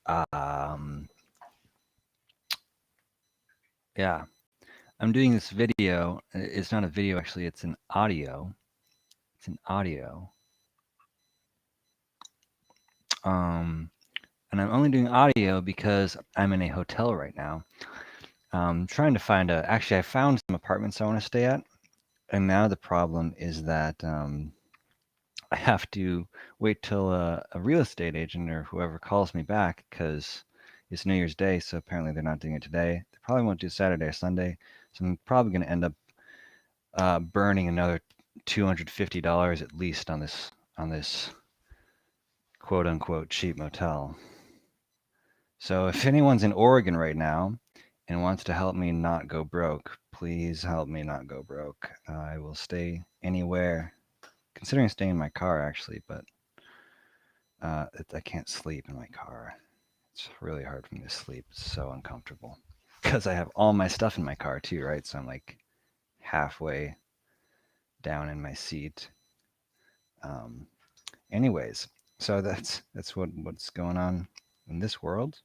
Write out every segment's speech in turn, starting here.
Um, yeah, I'm doing this video. It's not a video, actually. It's an audio. It's an audio. And I'm only doing audio because I'm in a hotel right now. Trying to find actually, I found some apartments I want to stay at. And now the problem is that I have to wait till a real estate agent or whoever calls me back because it's New Year's Day. So apparently they're not doing it today. They probably won't do Saturday or Sunday. So I'm probably going to end up burning another $250 at least on this quote unquote cheap motel. So if anyone's in Oregon right now and wants to help me not go broke, please help me not go broke. I will stay anywhere, considering staying in my car actually, but I can't sleep in my car. It's really hard for me to sleep. It's so uncomfortable because I have all my stuff in my car too, right? So I'm like halfway down in my seat. Anyways, so that's what's going on in this world.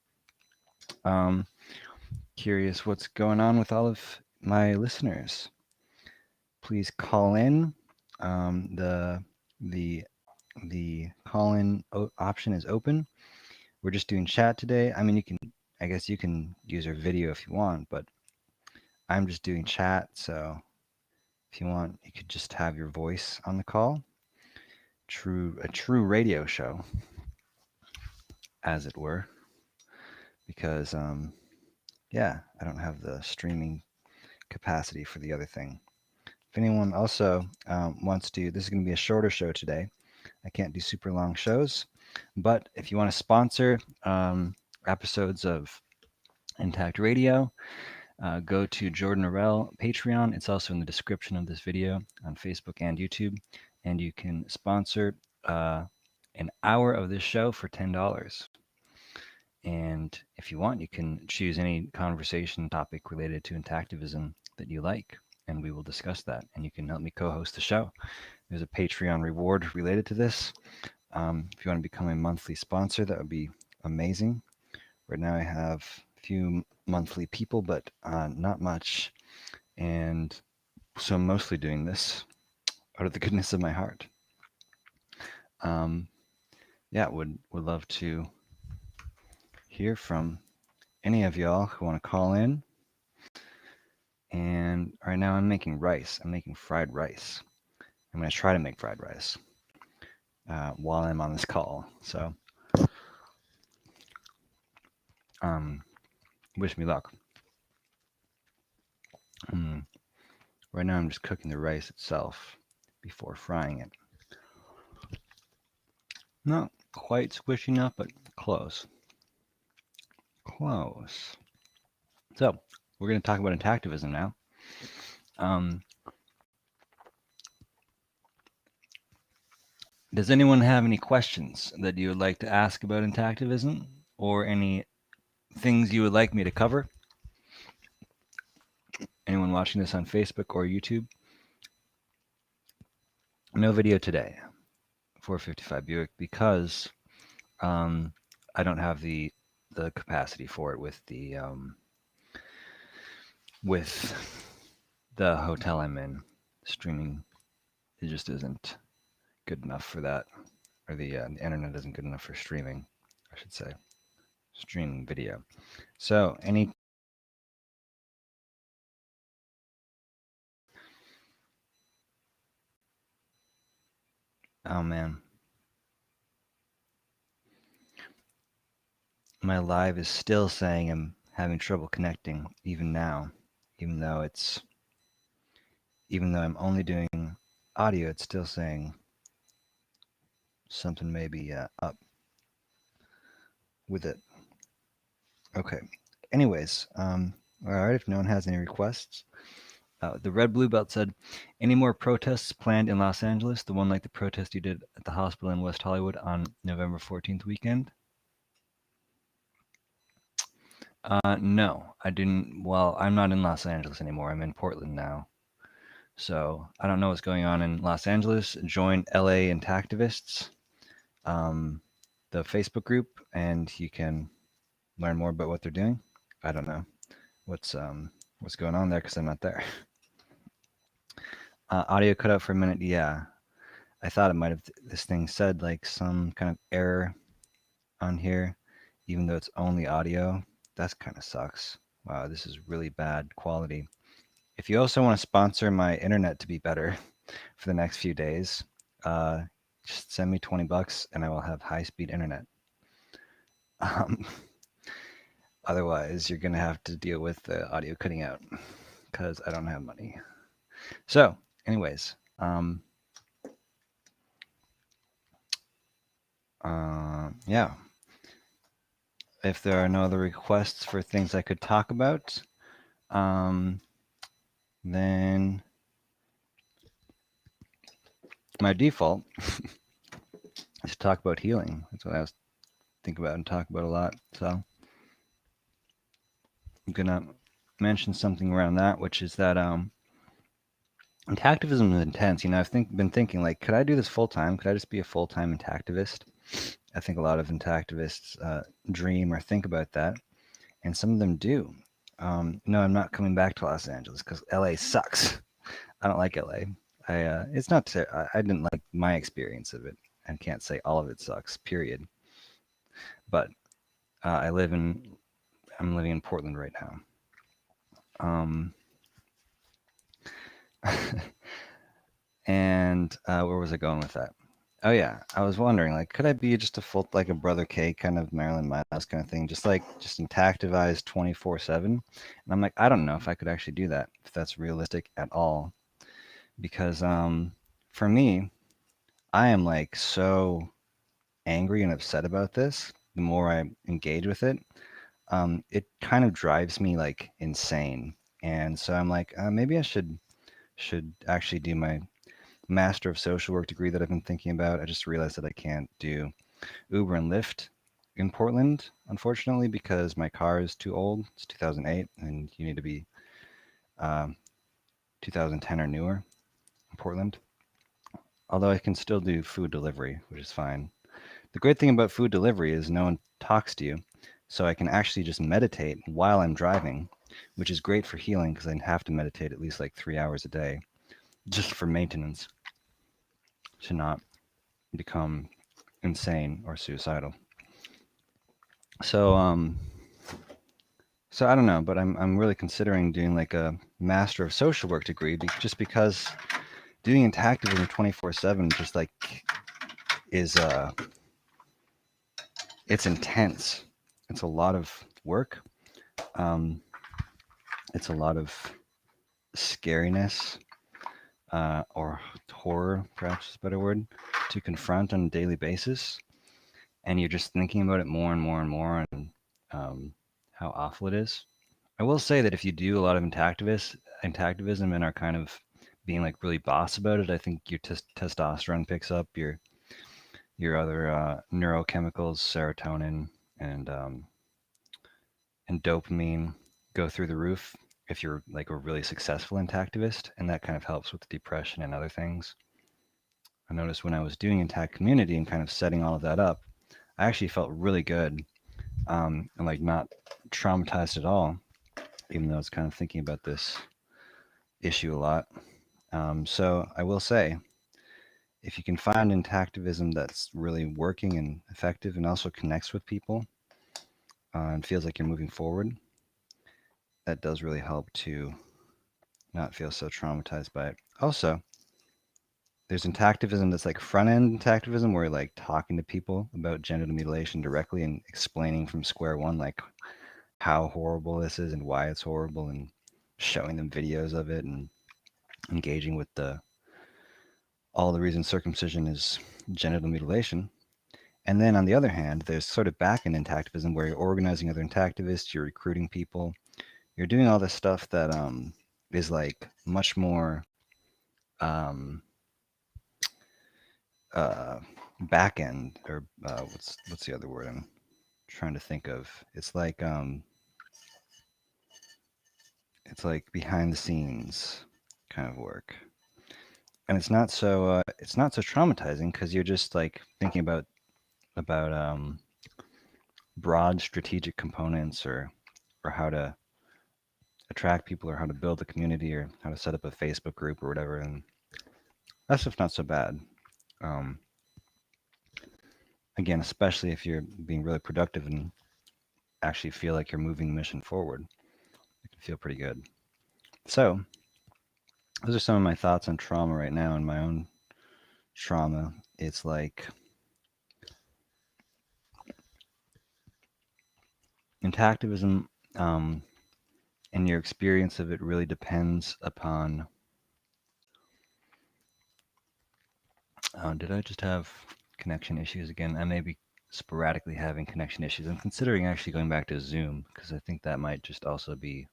Curious what's going on with all of my listeners. Please call in. The call in option is open. We're just doing chat today. I mean, I guess you can use our video if you want, but I'm just doing chat. So if you want, you could just have your voice on the call. A true radio show, as it were. Because yeah, I don't have the streaming capacity for the other thing. If anyone also wants to, this is going to be a shorter show today. I can't do super long shows, but if you want to sponsor episodes of Intact Radio, go to Jordan Orell Patreon. It's also in the description of this video on Facebook and YouTube, and you can sponsor an hour of this show for $10. And if you want, you can choose any conversation topic related to intactivism that you like, and we will discuss that. And you can help me co-host the show. There's a Patreon reward related to this. If you want to become a monthly sponsor, that would be amazing. Right now I have a few monthly people, but not much. And so I'm mostly doing this out of the goodness of my heart. Yeah, would love to hear from any of y'all who want to call in. And right now I'm making rice. I'm making fried rice. I'm going to try to make fried rice while I'm on this call. So wish me luck. Right now I'm just cooking the rice itself before frying it. Not quite squishy enough, but close. Close. So we're going to talk about intactivism now. Does anyone have any questions that you would like to ask about intactivism, or any things you would like me to cover? Anyone watching this on Facebook or YouTube? No video today. 455 Buick, because I don't have the capacity for it with the hotel I'm in. Streaming, it just isn't good enough for that, or the internet isn't good enough for streaming, I should say, streaming video. So oh man, my live is still saying I'm having trouble connecting even now, even though I'm only doing audio. It's still saying something may be up with it. Okay. Anyways, all right. If no one has any requests, the Red Blue Belt said, any more protests planned in Los Angeles? The one like the protest you did at the hospital in West Hollywood on November 14th weekend? No, I didn't. Well, I'm not in Los Angeles anymore. I'm in Portland now. So I don't know what's going on in Los Angeles. Join LA Intactivists, the Facebook group, and you can learn more about what they're doing. I don't know what's going on there because I'm not there. Audio cut out for a minute. Yeah, I thought it might have. This thing said like some kind of error on here, even though it's only audio. That's kind of sucks. Wow, this is really bad quality. If you also want to sponsor my internet to be better for the next few days, just send me $20 and I will have high-speed internet. Um, Otherwise, you're going to have to deal with the audio cutting out because I don't have money. So, anyways, yeah. If there are no other requests for things I could talk about, then my default is to talk about healing. That's what I was thinking about and talk about a lot. So I'm gonna mention something around that, which is that intactivism is intense. You know, I've been thinking like, could I do this full time? Could I just be a full-time intactivist? I think a lot of intactivists dream or think about that, and some of them do. No, I'm not coming back to Los Angeles because LA sucks. I don't like LA. It's not. I didn't like my experience of it, and can't say all of it sucks. Period. But I'm living in Portland right now. And where was I going with that? Oh yeah, I was wondering, like, could I be just a full, like a Brother K kind of Marilyn Miles kind of thing, just intactivized 24/7? And I'm like, I don't know if I could actually do that, if that's realistic at all, because for me, I am like so angry and upset about this. The more I engage with it, it kind of drives me like insane. And so I'm like, maybe I should actually do my Master of Social Work degree that I've been thinking about. I just realized that I can't do Uber and Lyft in Portland, unfortunately, because my car is too old. It's 2008, and you need to be 2010 or newer in Portland. Although I can still do food delivery, which is fine. The great thing about food delivery is no one talks to you, so I can actually just meditate while I'm driving, which is great for healing because I have to meditate at least like 3 hours a day just for maintenance to not become insane or suicidal. So so I don't know, but I'm really considering doing like a Master of Social Work degree just because doing intactivism 24/7 just like is it's intense. It's a lot of work. It's a lot of scariness or horror, perhaps is a better word, to confront on a daily basis. And you're just thinking about it more and more and more and how awful it is. I will say that if you do a lot of intactivism and are kind of being like really boss about it, I think your testosterone picks up, your other neurochemicals, serotonin and dopamine go through the roof if you're like a really successful intactivist, and that kind of helps with depression and other things. I noticed when I was doing intact community and kind of setting all of that up, I actually felt really good and like not traumatized at all, even though I was kind of thinking about this issue a lot. So I will say, if you can find intactivism that's really working and effective and also connects with people and feels like you're moving forward, that does really help to not feel so traumatized by it. Also, there's intactivism that's like front end intactivism where you're like talking to people about genital mutilation directly and explaining from square one like how horrible this is and why it's horrible and showing them videos of it and engaging with all the reasons circumcision is genital mutilation. And then on the other hand, there's sort of back end intactivism where you're organizing other intactivists, you're recruiting people, you're doing all this stuff that is like much more um, back end or what's the other word I'm trying to think of? It's like behind the scenes kind of work, and it's not so traumatizing because you're just like thinking about broad strategic components or how to attract people or how to build a community or how to set up a Facebook group or whatever, and that stuff's not so bad. Um, Again, especially if you're being really productive and actually feel like you're moving the mission forward, it can feel pretty good. So, those are some of my thoughts on trauma right now and my own trauma. It's like intactivism and your experience of it really depends upon. Did I just have connection issues again? I may be sporadically having connection issues. I'm considering actually going back to Zoom because I think that might just also be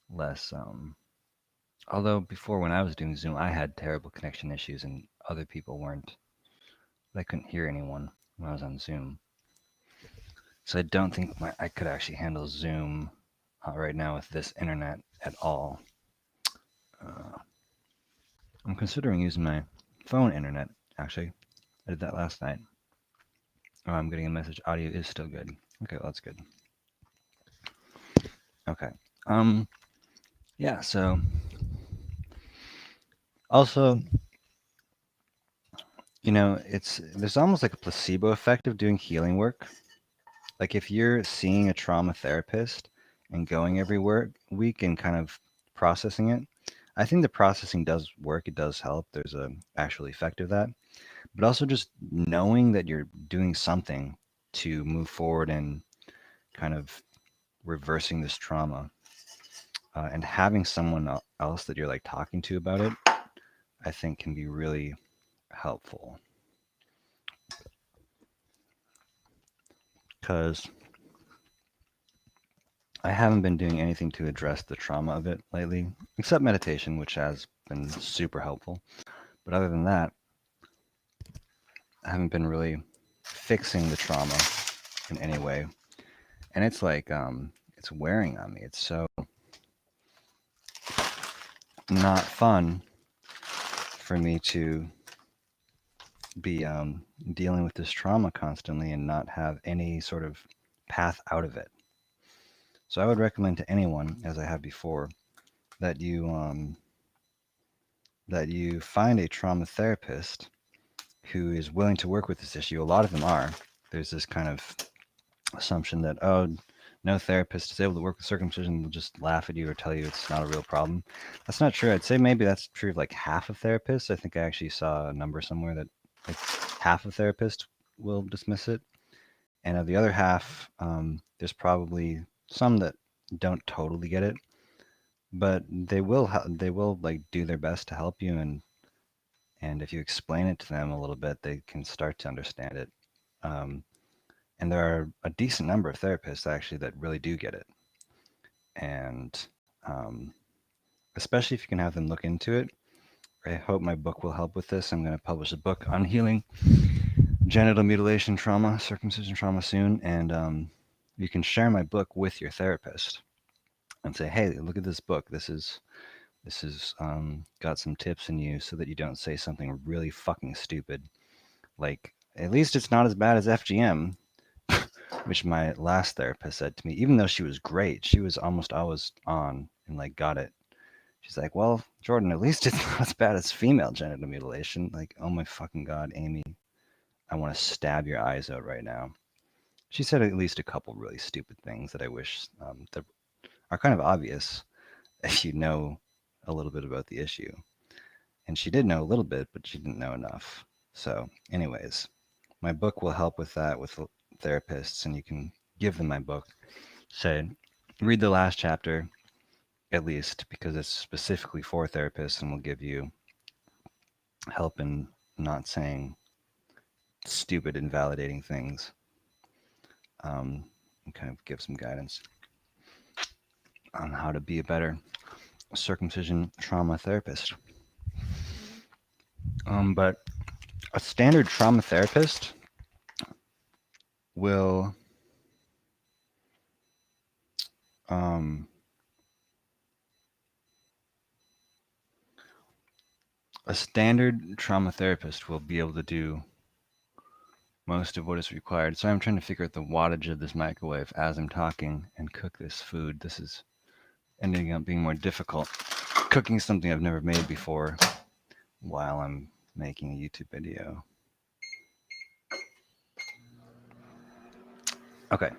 less. Although before when I was doing Zoom, I had terrible connection issues and other people weren't. I couldn't hear anyone when I was on Zoom. So I don't think I could actually handle Zoom right now with this internet at all. I'm considering using my phone internet, actually. I did that last night. Oh, I'm getting a message. Audio is still good. Okay, well, that's good. Okay. Yeah, so also, there's almost like a placebo effect of doing healing work. Like if you're seeing a trauma therapist and going every week and kind of processing it, I think the processing does work. It does help. There's a actual effect of that. But also just knowing that you're doing something to move forward and kind of reversing this trauma and having someone else that you're like talking to about it, I think can be really helpful. Because I haven't been doing anything to address the trauma of it lately, except meditation, which has been super helpful. But other than that, I haven't been really fixing the trauma in any way. And it's like, it's wearing on me. It's so not fun for me to be dealing with this trauma constantly and not have any sort of path out of it. So I would recommend to anyone, as I have before, that you find a trauma therapist who is willing to work with this issue. A lot of them are. There's this kind of assumption that, oh, no therapist is able to work with circumcision, will just laugh at you or tell you it's not a real problem. That's not true. I'd say maybe that's true of like half of therapists. I think I actually saw a number somewhere that like half of therapists will dismiss it. And of the other half, there's probably some that don't totally get it, but they will like do their best to help you, and if you explain it to them a little bit, they can start to understand it. And there are a decent number of therapists actually that really do get it, and especially if you can have them look into it. I hope my book will help with this. I'm going to publish a book on healing genital mutilation trauma, circumcision trauma soon, and you can share my book with your therapist and say, "Hey, look at this book. This is got some tips in you so that you don't say something really fucking stupid. Like, at least it's not as bad as FGM." Which my last therapist said to me, even though she was great, she was almost always on and like got it. She's like, "Well, Jordan, at least it's not as bad as female genital mutilation." Like, oh my fucking God, Amy, I want to stab your eyes out right now. She said at least a couple really stupid things that I wish that are kind of obvious if you know a little bit about the issue. And she did know a little bit, but she didn't know enough. So, anyways, my book will help with that with therapists, and you can give them my book. Say, read the last chapter at least, because it's specifically for therapists and will give you help in not saying stupid, invalidating things, and kind of give some guidance on how to be a better circumcision trauma therapist. But a standard trauma therapist will a standard trauma therapist will be able to do most of what is required. So I'm trying to figure out the wattage of this microwave as I'm talking and cook this food. This is ending up being more difficult. Cooking something I've never made before while I'm making a YouTube video. Okay.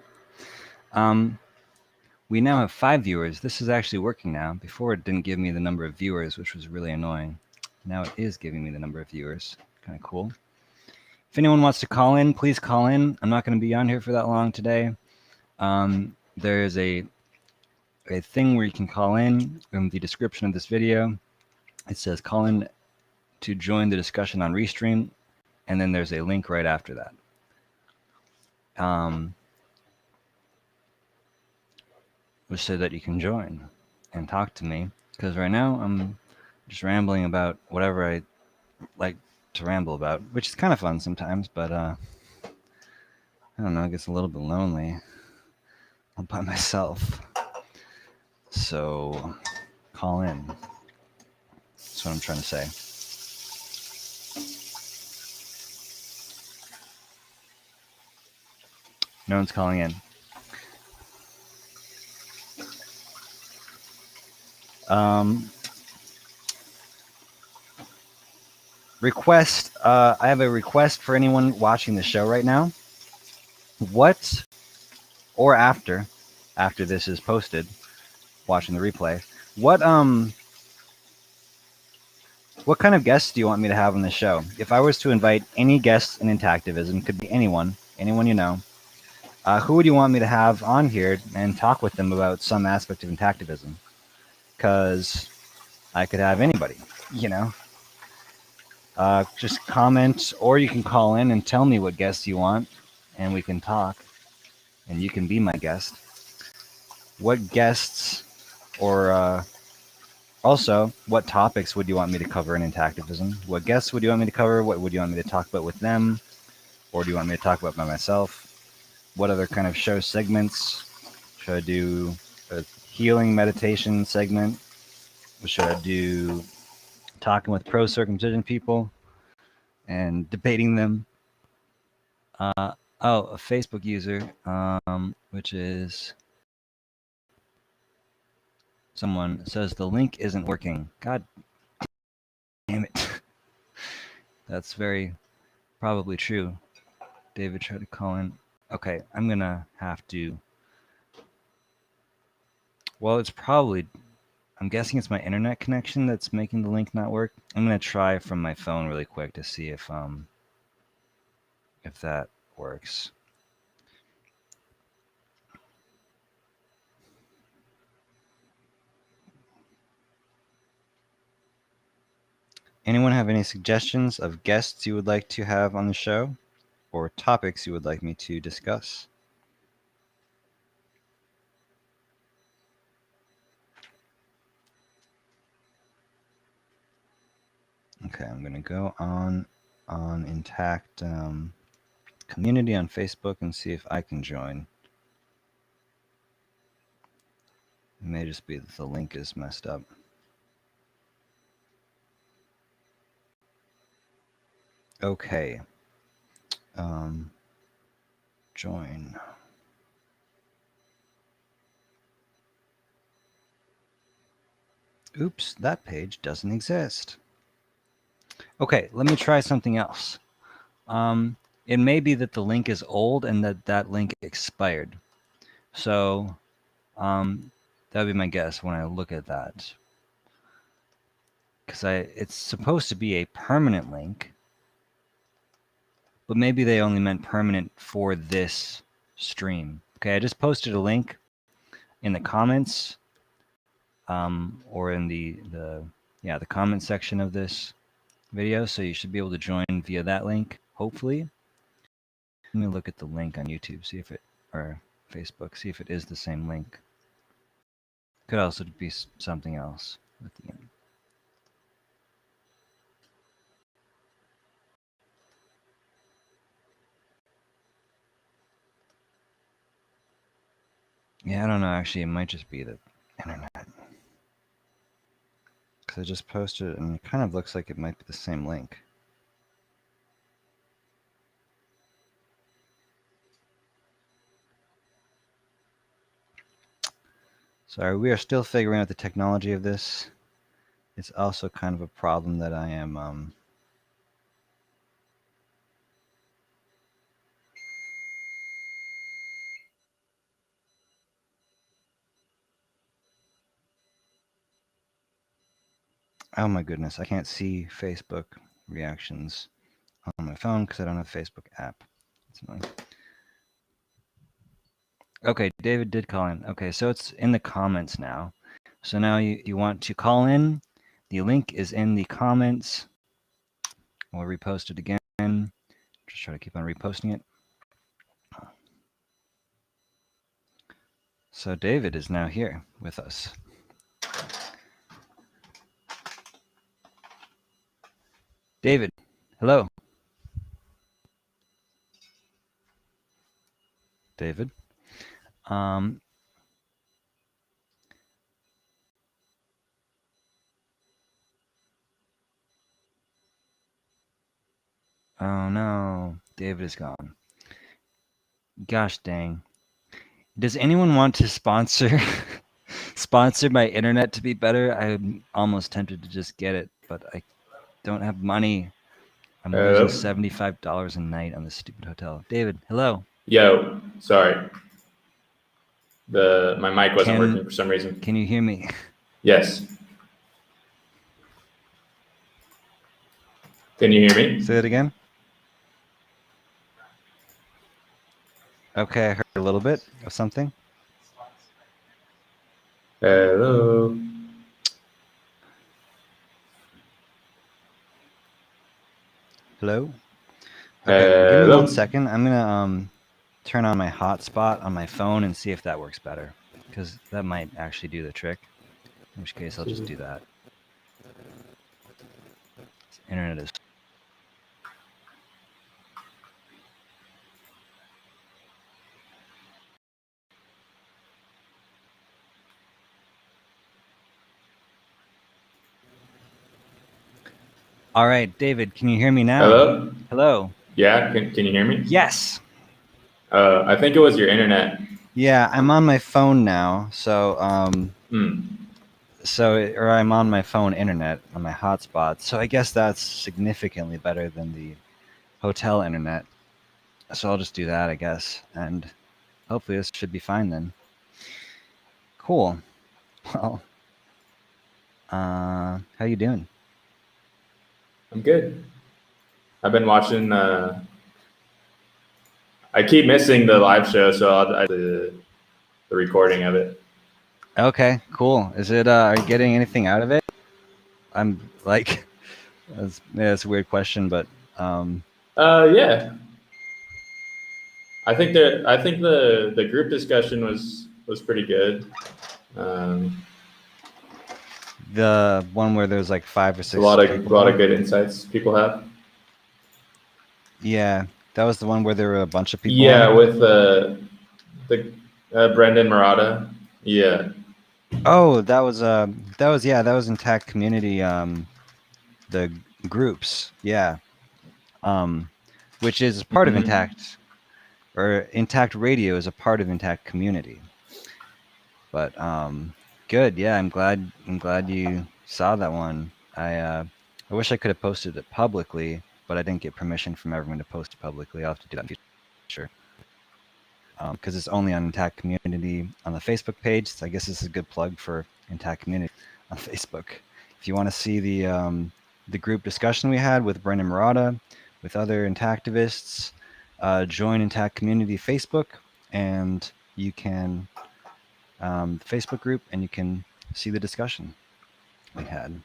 We now have 5 viewers. This is actually working now. Before it didn't give me the number of viewers, which was really annoying. Now it is giving me the number of viewers. Kind of cool. If anyone wants to call in, please call in. I'm not going to be on here for that long today. There is a thing where you can call in the description of this video. It says call in to join the discussion on RESTREAM, and then there's a link right after that. Which so that you can join and talk to me, because right now I'm just rambling about whatever I like to ramble about, which is kind of fun sometimes, but I don't know, it gets a little bit lonely all by myself. So call in. That's what I'm trying to say. No one's calling in. Request. I have a request for anyone watching the show right now. What, or after this is posted, watching the replay, what kind of guests do you want me to have on the show? If I was to invite any guests in Intactivism, could be anyone you know, who would you want me to have on here and talk with them about some aspect of Intactivism? Because I could have anybody, you know. Just comment, or you can call in and tell me what guests you want, and we can talk, and you can be my guest. What guests, or also, what topics would you want me to cover in Intactivism? What guests would you want me to cover? What would you want me to talk about with them? Or do you want me to talk about by myself? What other kind of show segments? Should I do a healing meditation segment? Should I do talking with pro-circumcision people and debating them? A Facebook user, which is someone says the link isn't working. God damn it. That's very probably true. David tried to call in. Okay, I'm gonna have to. Well, it's probably. I'm guessing it's my internet connection that's making the link not work. I'm gonna try from my phone really quick to see if that works. Anyone have any suggestions of guests you would like to have on the show, or topics you would like me to discuss? Okay, I'm gonna go on Intact Community on Facebook and see if I can join. It may just be that the link is messed up. Okay. Join. Oops, that page doesn't exist. Okay, let me try something else. It may be that the link is old and that link expired. So that would be my guess when I look at that. Because it's supposed to be a permanent link, but maybe they only meant permanent for this stream. Okay, I just posted a link in the comments, or in the comment section of this video, so you should be able to join via that link, hopefully. Let me look at the link on YouTube, see if it, or Facebook, see if it is the same link. Could also be something else at the end. Yeah, I don't know, actually, it might just be the internet. Because I just posted it, and it kind of looks like it might be the same link. Sorry, we are still figuring out the technology of this. It's also kind of a problem that I am oh my goodness, I can't see Facebook reactions on my phone because I don't have a Facebook app. It's annoying. Okay, David did call in. Okay, so it's in the comments now. So now you want to call in. The link is in the comments. We'll repost it again. Just try to keep on reposting it. So David is now here with us. David, hello. David. Oh no, David is gone. Gosh dang. Does anyone want to sponsor my internet to be better? I'm almost tempted to just get it, but I don't have money. I'm losing $75 a night on this stupid hotel. David, hello. Yo, sorry. My mic wasn't working for some reason. Can you hear me? Yes. Can you hear me? Say it again. Okay, I heard a little bit of something. Hello. Hello? Okay, give me 1 second. I'm gonna turn on my hotspot on my phone and see if that works better, because that might actually do the trick. In which case, I'll just do that. Internet is. All right, David, can you hear me now? Hello? Hello. Yeah, can you hear me? Yes. I think it was your internet. Yeah, I'm on my phone now, so or I'm on my phone internet on my hotspot. So I guess that's significantly better than the hotel internet. So I'll just do that, I guess, and hopefully this should be fine then. Cool. Well, how you doing? I'm good. I've been watching. I keep missing the live show, so I'll do the recording of it. Okay, cool. Is it? Are you getting anything out of it? I'm like, that's a weird question, but yeah. I think the group discussion was pretty good. The one where there's like 5 or 6 a lot of good insights people have. Yeah, that was the one where there were a bunch of people. Yeah, with the Brendan Murata. Yeah. Oh, that was Intact Community. The groups, yeah, which is part of Intact, or Intact Radio is a part of Intact Community. But good, yeah. I'm glad you saw that one. I wish I could have posted it publicly, but I didn't get permission from everyone to post it publicly. I'll have to do that in the future. Because it's only on Intact Community on the Facebook page. So I guess this is a good plug for Intact Community on Facebook. If you want to see the group discussion we had with Brendan Murata, with other Intactivists, join Intact Community Facebook, and you can Facebook group, and you can see the discussion we had.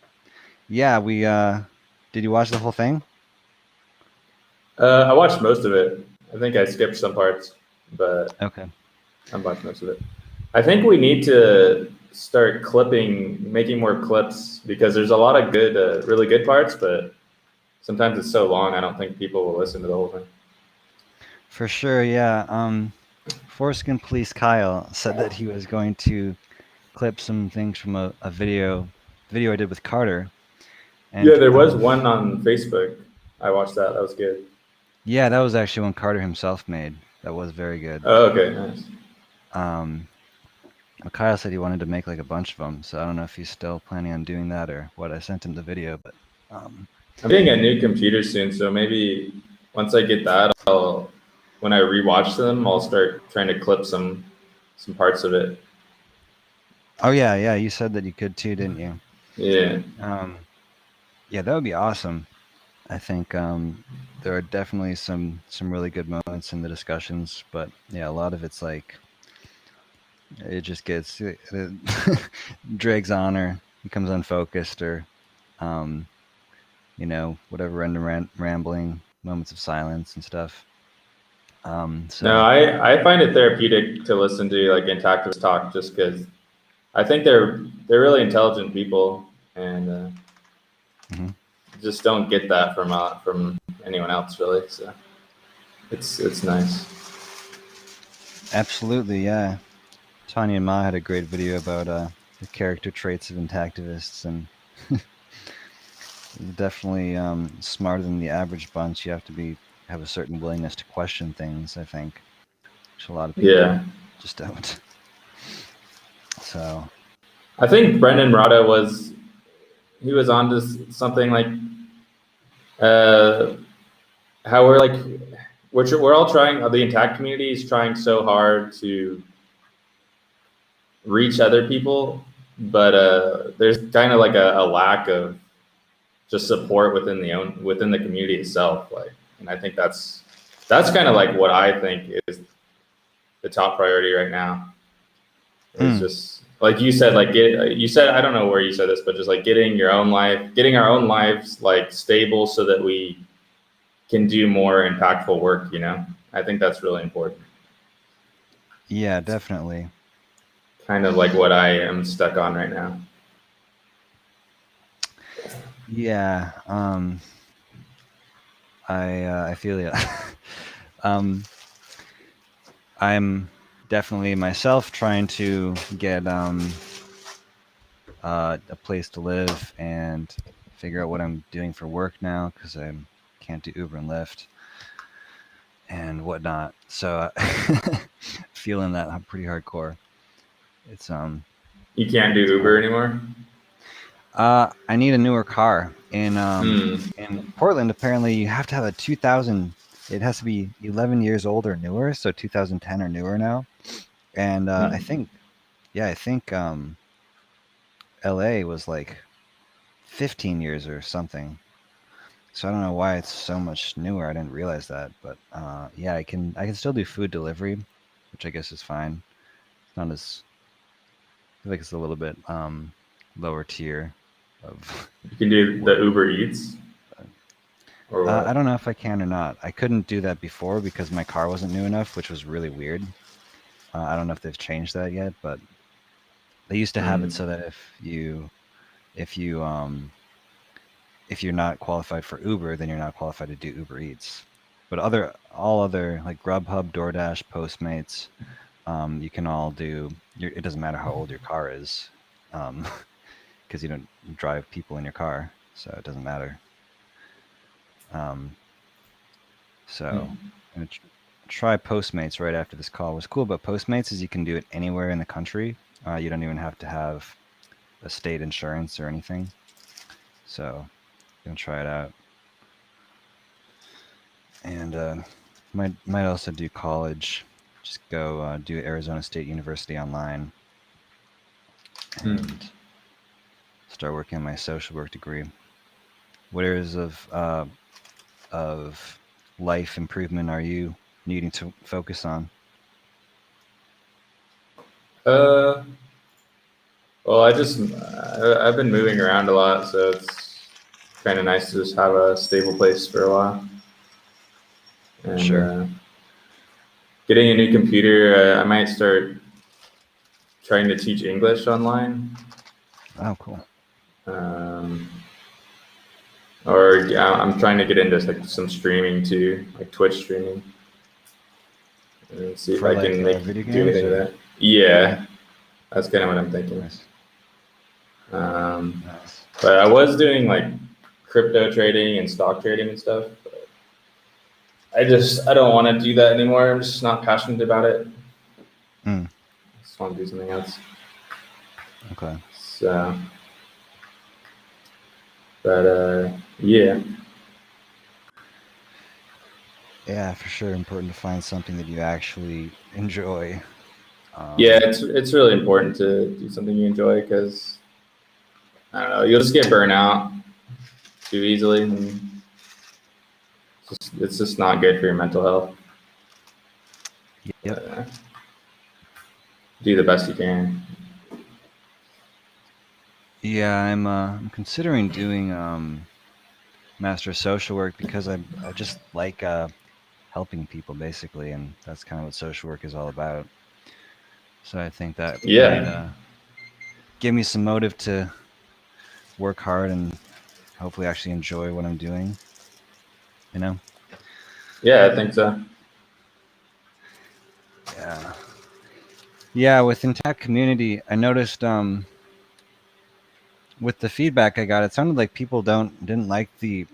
Yeah, we did you watch the whole thing? I watched most of it. I think I skipped some parts, but okay. I watched most of it. I think we need to start making more clips, because there's a lot of good, really good parts, but sometimes it's so long, I don't think people will listen to the whole thing. For sure, yeah. Foreskin Police Kyle said that he was going to clip some things from a video I did with Carter. And yeah, there was one on Facebook. I watched that. That was good. Yeah, that was actually one Carter himself made. That was very good. Oh, okay, nice. Kyle said he wanted to make like a bunch of them, so I don't know if he's still planning on doing that or what. I sent him the video, but I'm getting a new computer soon, so maybe once I get that, when I rewatch them, I'll start trying to clip some parts of it. oh yeah, you said that you could too, didn't you? Yeah. Yeah, that would be awesome. I think there are definitely some really good moments in the discussions, but yeah, a lot of it's like it just gets it drags on or becomes unfocused or whatever random rambling moments of silence and stuff. No, So I find it therapeutic to listen to like Intactives talk just because I think they're really intelligent people and mhm. just don't get that from anyone else really. So it's nice. Absolutely, yeah. Tanya and Ma had a great video about the character traits of intactivists, and definitely smarter than the average bunch. You have to have a certain willingness to question things, I think, which a lot of people Yeah. just don't. So I think Brendan Rada he was on to something like uh, how we're all trying. The Intact community is trying so hard to reach other people, but there's kind of like a lack of just support within the community itself. Like, and I think that's kind of like what I think is the top priority right now. Is mm, just like you said, you said, I don't know where you said this, but just like getting our own lives like stable so that we can do more impactful work. I think that's really important. yeah, definitely. Kind of like what I am stuck on right now. Yeah, I feel you. um, I'm definitely myself trying to get a place to live and figure out what I'm doing for work now because I can't do Uber and Lyft and whatnot. So feeling that pretty hardcore. It's You can't do it's Uber hard. anymore. I need a newer car Hmm. in Portland. Apparently, you have to have a 2000. It has to be 11 years old or newer, so 2010 or newer now. And I Hmm. think, yeah, I think LA was like 15 years or something. So I don't know why it's so much newer. I didn't realize that, but yeah, I can still do food delivery, which I guess is fine. It's not as I feel like it's a little bit lower tier of You can do the work. Uber Eats or I what? don't know if I can or not. I couldn't do that before because my car wasn't new enough, which was really weird. I don't know if they've changed that yet, but they used to have it Hmm. so that if you if you're not qualified for Uber, then you're not qualified to do Uber Eats. But all other like Grubhub, DoorDash, Postmates, you can all do. It doesn't matter how old your car is, because you don't drive people in your car, so it doesn't matter. Um, so Hmm. I'm gonna try Postmates right after this call. What's cool about Postmates is you can do it anywhere in the country. You don't even have to have a state insurance or anything. So I'm gonna try it out, and might also do college. Just go do Arizona State University online Hmm. and start working on my social work degree. What areas of life improvement are you needing to focus on? Uh, well, I've been moving around a lot, so it's kind of nice to just have a stable place for a while. And Sure. getting a new computer, I might start trying to teach English online. Oh, cool. Um, or yeah, I'm trying to get into like some streaming too, like Twitch streaming, and see if For I like can video do games anything with or that. Yeah, that's kind of what I'm thinking. nice, Um, nice. but I was doing like crypto trading and stock trading and stuff. But I don't want to do that anymore. I'm just not passionate about it. Mm. just want to do something else. Okay. So, but yeah. Yeah, for sure. Important to find something that you actually enjoy. Yeah, it's really important to do something you enjoy, because I don't know, you'll just get burnt out too easily, and it's just not good for your mental health. Yep. Do the best you can. Yeah, I'm considering doing Master of Social Work because I just like helping people basically, and that's kind of what social work is all about. So I think that might Yeah, give me some motive to work hard and hopefully actually enjoy what I'm doing. You know? yeah, I think so. Yeah. Yeah, within tech community, I noticed with the feedback I got, it sounded like people didn't like they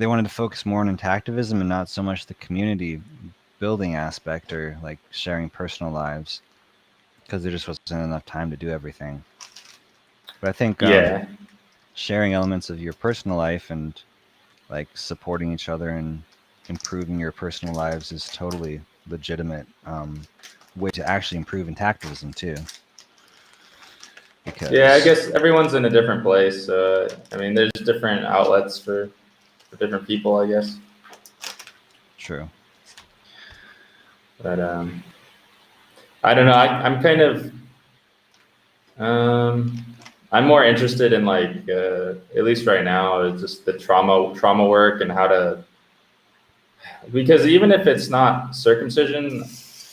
wanted to focus more on interactivism and not so much the community building aspect or like sharing personal lives, because there just wasn't enough time to do everything. But I think Yeah, sharing elements of your personal life and like supporting each other and improving your personal lives is totally legitimate way to actually improve interactivism too. yeah. I Because guess everyone's in a different place. I mean, there's different outlets for different people, I guess. true. But I don't know. I'm kind of I'm more interested in, like, at least right now, is just the trauma work and how to, because even if it's not circumcision,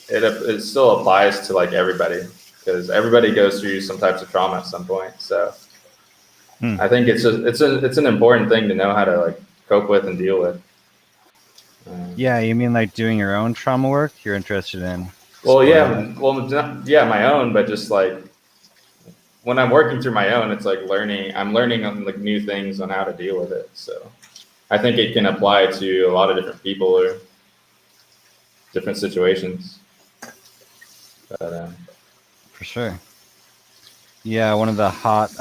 it still applies to, like, everybody, because everybody goes through some types of trauma at some point. So Hmm. I think it's an important thing to know how to, like, cope with and deal with. Yeah, you mean like doing your own trauma work? You're interested in Well, exploring that? yeah, my own, but just like when I'm working through my own, it's like I'm learning on, like, new things on how to deal with it. So I think it can apply to a lot of different people or different situations. But For sure. Yeah, one of the hot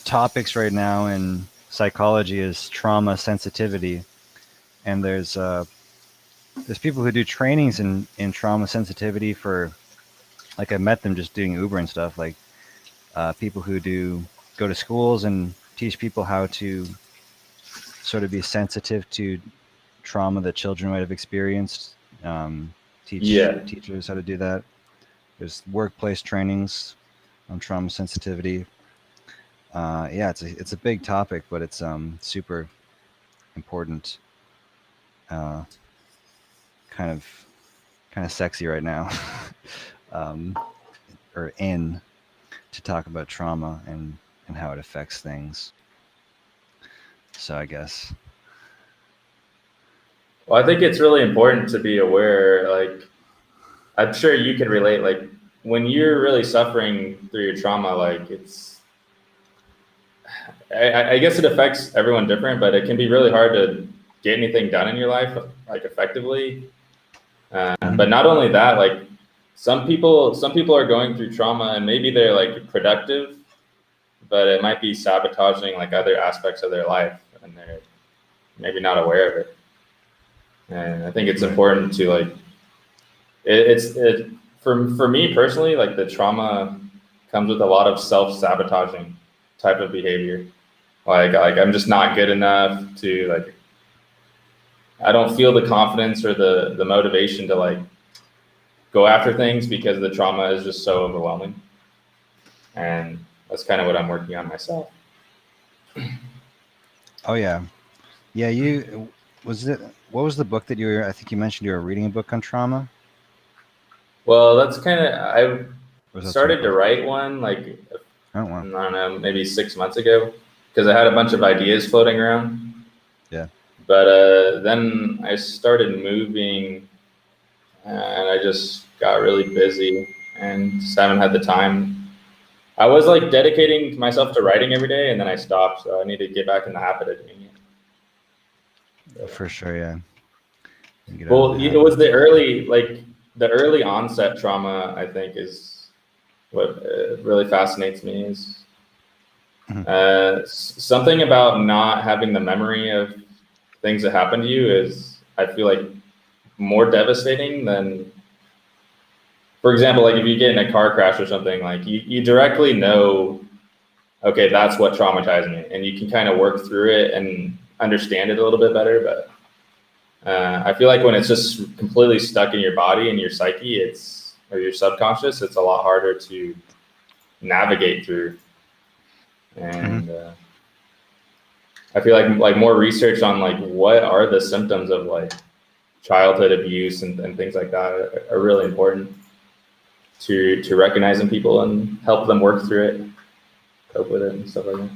topics right now in psychology is trauma sensitivity, and there's people who do trainings in trauma sensitivity for, like I met them just doing Uber and stuff, like people who go to schools and teach people how to sort of be sensitive to trauma that children might have experienced. Teach yeah, teachers how to do that. There's workplace trainings on trauma sensitivity. Yeah, it's a big topic, but it's super important. Uh, kind of kind of sexy right now, um, or in to talk about trauma and how it affects things. So I guess. well, I think it's really important to be aware. Like, I'm sure you can relate. Like, when you're really suffering through your trauma, like, I guess it affects everyone different, but it can be really hard to get anything done in your life, like, effectively. Mhm. But not only that, like, some people are going through trauma and maybe they're, like, productive, but it might be sabotaging, like, other aspects of their life, and they're maybe not aware of it. And I think it's Right. important to, like, it for me personally, like, the trauma comes with a lot of self-sabotaging type of behavior. Like I'm just not good enough to, like, I don't feel the confidence or the motivation to, like, go after things because the trauma is just so overwhelming. And that's kind of what I'm working on myself. Oh yeah, yeah. You was it? What was the book that you were? I think you mentioned you were reading a book on trauma. Well, that's kind of, I Or was that something started to else? write one, like, Oh I wow. don't know, maybe 6 months ago, because I had a bunch of ideas floating around. Yeah. But then I started moving, and I just got really busy and just haven't had the time. I was, like, dedicating myself to writing every day, and then I stopped. So I need to get back in the habit of doing it. But, For sure. Yeah. You get out of well, the it habit. was the early, like, the early onset trauma, I think, is what really fascinates me. Is something about not having the memory of things that happen to you is, I feel like, more devastating than, for example, like if you get in a car crash or something, like you directly know, okay, that's what traumatized me, and you can kind of work through it and understand it a little bit better. But I feel like when it's just completely stuck in your body and your psyche, or your subconscious, it's a lot harder to navigate through. And I feel like more research on like what are the symptoms of like childhood abuse and things like that are really important to recognize in people and help them work through it, cope with it, and stuff like that.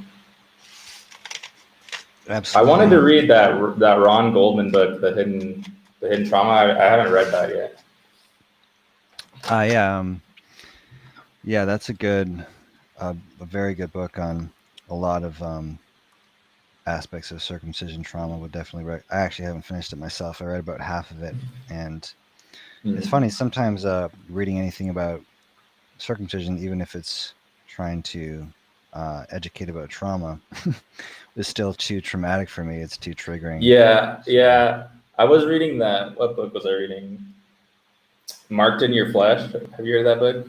Absolutely. I wanted to read that Ron Goldman book, The Hidden Trauma. I haven't read that yet. Yeah, that's a very good book on a lot of aspects of circumcision trauma. Would definitely I actually haven't finished it myself. I read about half of it, and it's funny sometimes reading anything about circumcision, even if it's trying to educate about trauma, is still too traumatic for me. It's too triggering. Yeah. I was reading that. What book was I reading? Marked in Your Flesh. Have you heard that book?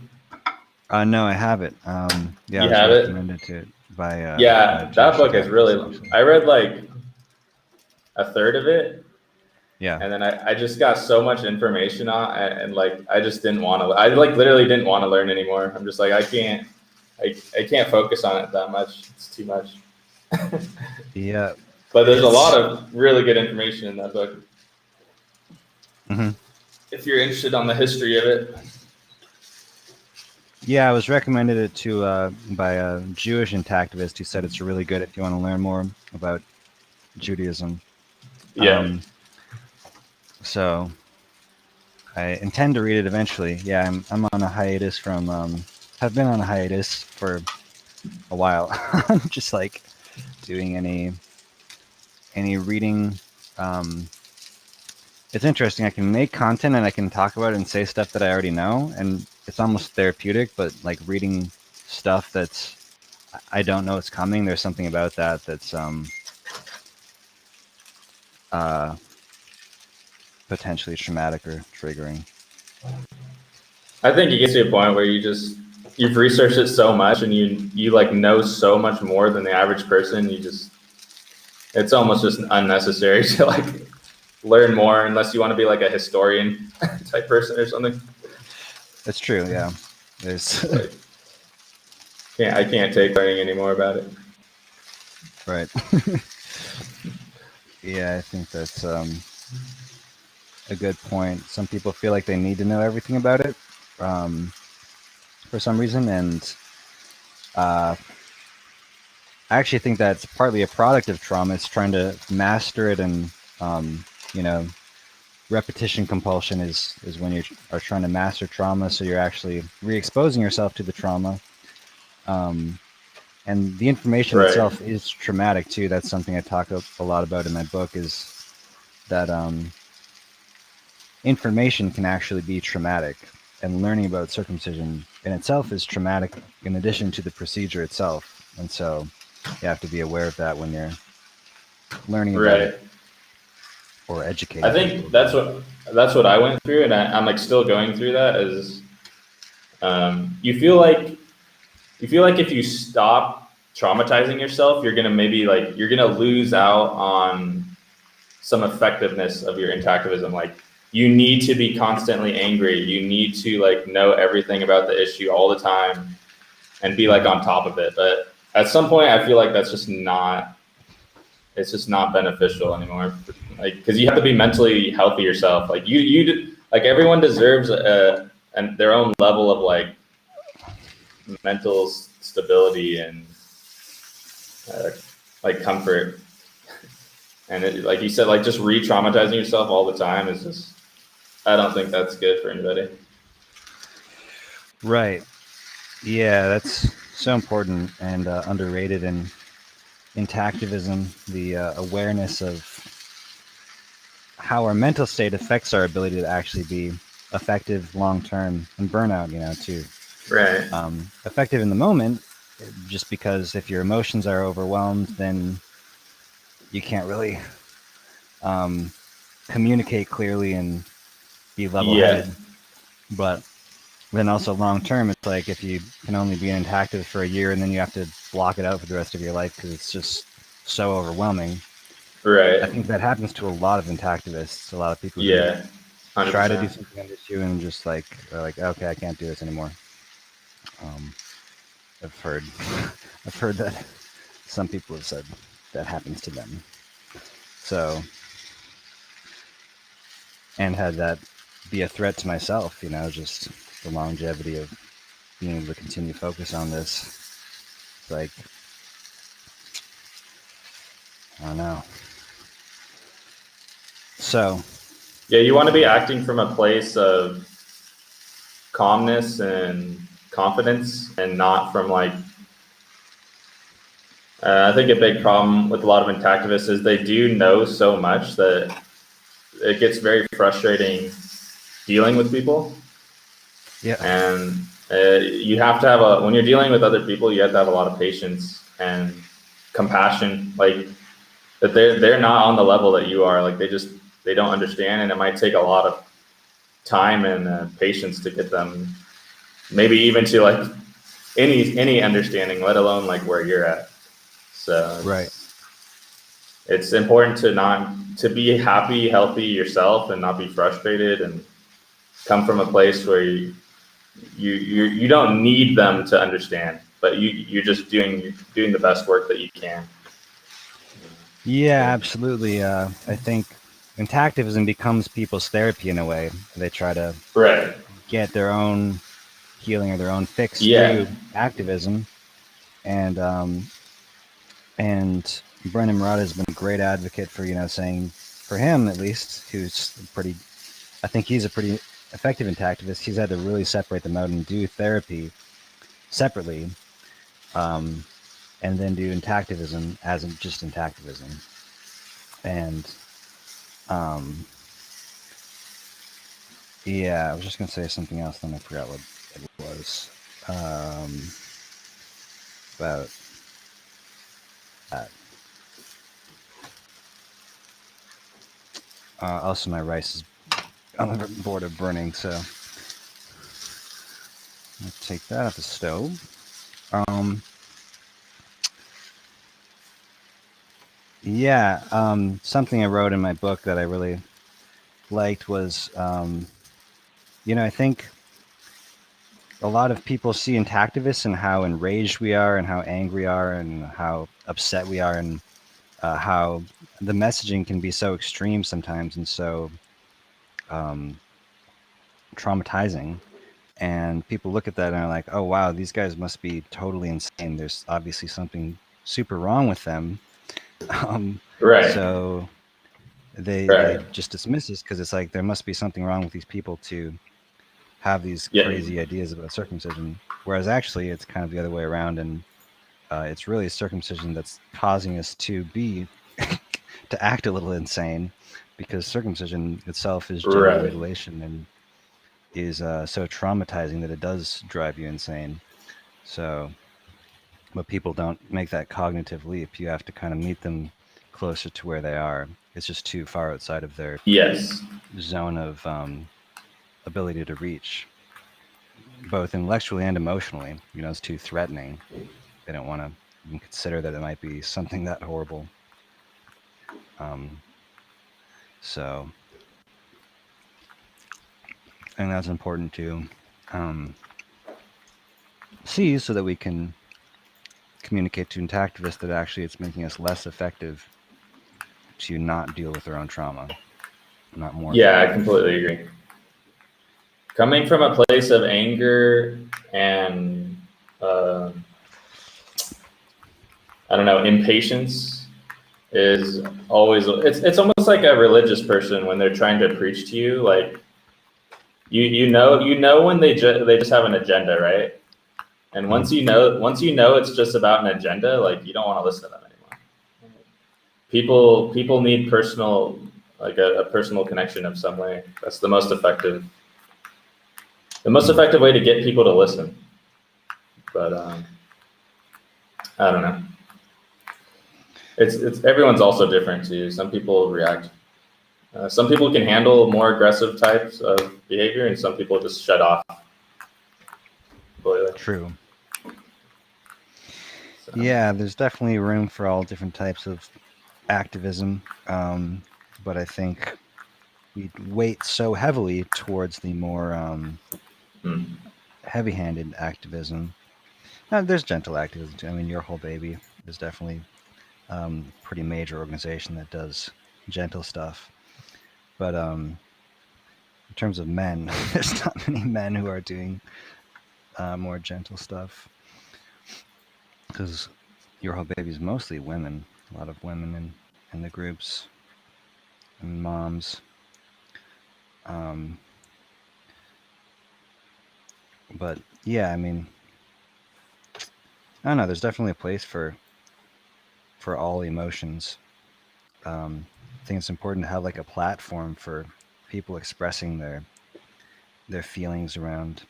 No, I haven't. Yeah, you I was have recommended to it by that book is really. I read like a third of it. Yeah. And then I just got so much information on, and like I just didn't want to. I like literally didn't want to learn anymore. I'm just like I can't focus on it that much. It's too much. Yeah. But there's a lot of really good information in that book. If you're interested on the history of it. Yeah, I was recommended it to by a Jewish intactivist who said it's really good if you want to learn more about Judaism. Yeah. So I intend to read it eventually. Yeah, I'm on a hiatus from have been on a hiatus for a while. Just like doing any reading. It's interesting. I can make content and I can talk about it and say stuff that I already know, and it's almost therapeutic. But like reading stuff that's I don't know it's coming. There's something about that that's potentially traumatic or triggering. I think it gets to a point where you've researched it so much and you like know so much more than the average person. It's almost just unnecessary to like learn more unless you want to be like a historian type person or something. That's true. Yeah. There's like, I can't take learning anymore about it. Right. Yeah, I think that's a good point. Some people feel like they need to know everything about it for some reason, and I actually think that's partly a product of trauma. It's trying to master it, and repetition compulsion is when you are trying to master trauma, so you're actually re-exposing yourself to the trauma. And the information itself is traumatic too. That's something I talk a lot about in my book, is that information can actually be traumatic, and learning about circumcision in itself is traumatic in addition to the procedure itself. And so you have to be aware of that when you're learning about it or educating. I think that's what I went through, and I'm like still going through that. Is you feel like if you stop traumatizing yourself, you're gonna lose out on some effectiveness of your intactivism. Like you need to be constantly angry. You need to like know everything about the issue all the time and be like on top of it. But at some point, I feel like it's just not beneficial anymore. Like because you have to be mentally healthy yourself. Like you like everyone deserves their own level of like mental stability and like comfort. And it, like you said, like just re-traumatizing yourself all the time is just, I don't think that's good for anybody. Right. Yeah, that's so important and underrated in intactivism, the awareness of how our mental state affects our ability to actually be effective long term, and burnout, too. Right. Effective in the moment, just because if your emotions are overwhelmed, then you can't really um, communicate clearly and be level Yeah. headed. But then also long term, it's like if you can only be an active for a year and then you have to block it out for the rest of your life because it's just so overwhelming. I Right. think that happens to a lot of intactivists, a lot of people who Yeah. try to do 100%. something on this and just like are like, okay, I can't do this anymore. Um, I've heard, I've heard that some people have said that happens to them. So, and had that be a threat to myself, just the longevity of being able to continue focus on this. It's like, I don't know. So, Yeah, you want to be acting from a place of calmness and confidence, and not from like. I think a big problem with a lot of intactivists is they do know so much that it gets very frustrating dealing with people. yeah, And you have to have when you're dealing with other people, you have to have a lot of patience and compassion. Like that they're not on the level that you are. Like they don't understand, and it might take a lot of time and patience to get them, maybe even to like any understanding, let alone like where you're at. So right. it's important to not to be happy, healthy yourself, and not be frustrated, and come from a place where you don't need them to understand, but you're just doing the best work that you can. Yeah, Yeah. absolutely. I think intactivism becomes people's therapy in a way. They try to Right. get their own healing or their own fix Yeah. through activism, and and Brennan Murat has been a great advocate for saying, for him at least, who's pretty, I think he's a pretty effective intactivist. He's had to really separate them out and do therapy separately, um, and then do intactivism as in just intactivism. And yeah, I was just gonna say something else, then I forgot what it was. About that. Also, my rice is on the board of burning, so I'll take that off the stove. Yeah, something I wrote in my book that I really liked was, I think a lot of people see intactivists and how enraged we are and how angry we are and how upset we are and how the messaging can be so extreme sometimes and so um, traumatizing. And people look at that and are like, oh, wow, these guys must be totally insane. There's obviously something super wrong with them. Um, Right. so they Right. just dismiss this because it's like there must be something wrong with these people to have these Yeah. crazy ideas about circumcision. Whereas actually, it's kind of the other way around, and it's really circumcision that's causing us to be to act a little insane, because circumcision itself is genital Right. mutilation and is so traumatizing that it does drive you insane. So, but people don't make that cognitive leap. You have to kind of meet them closer to where they are. It's just too far outside of their Yes. zone of ability to reach, both intellectually and emotionally. It's too threatening. They don't want to even consider that it might be something that horrible. Um, so I think that's important to um, see so that we can communicate to intactivists that actually it's making us less effective to not deal with our own trauma, not more Yeah, I effective. completely agree. Coming from a place of anger and uh, I don't know, impatience is always it's almost like a religious person when they're trying to preach to you. Like you know when they just have an agenda, right? And Mm. once you know it's just about an agenda, like you don't want to listen to them anymore. People need personal, like a personal connection of some way. That's the most effective the most effective way to get people to listen. But I don't know. It's everyone's also different too. Some people react. Some people can handle more aggressive types of behavior, and some people just shut off completely. True. So. Yeah, there's definitely room for all different types of activism, but I think we weight so heavily towards the more heavy-handed activism. Now, there's gentle activism too. I mean, Your Whole Baby is definitely pretty major organization that does gentle stuff. But in terms of men, there's not many men who are doing more gentle stuff. Because Your Whole Baby is mostly women. A lot of women in the groups and moms. But yeah, I mean, I don't know. There's definitely a place for all emotions. I think it's important to have like a platform for people expressing their feelings around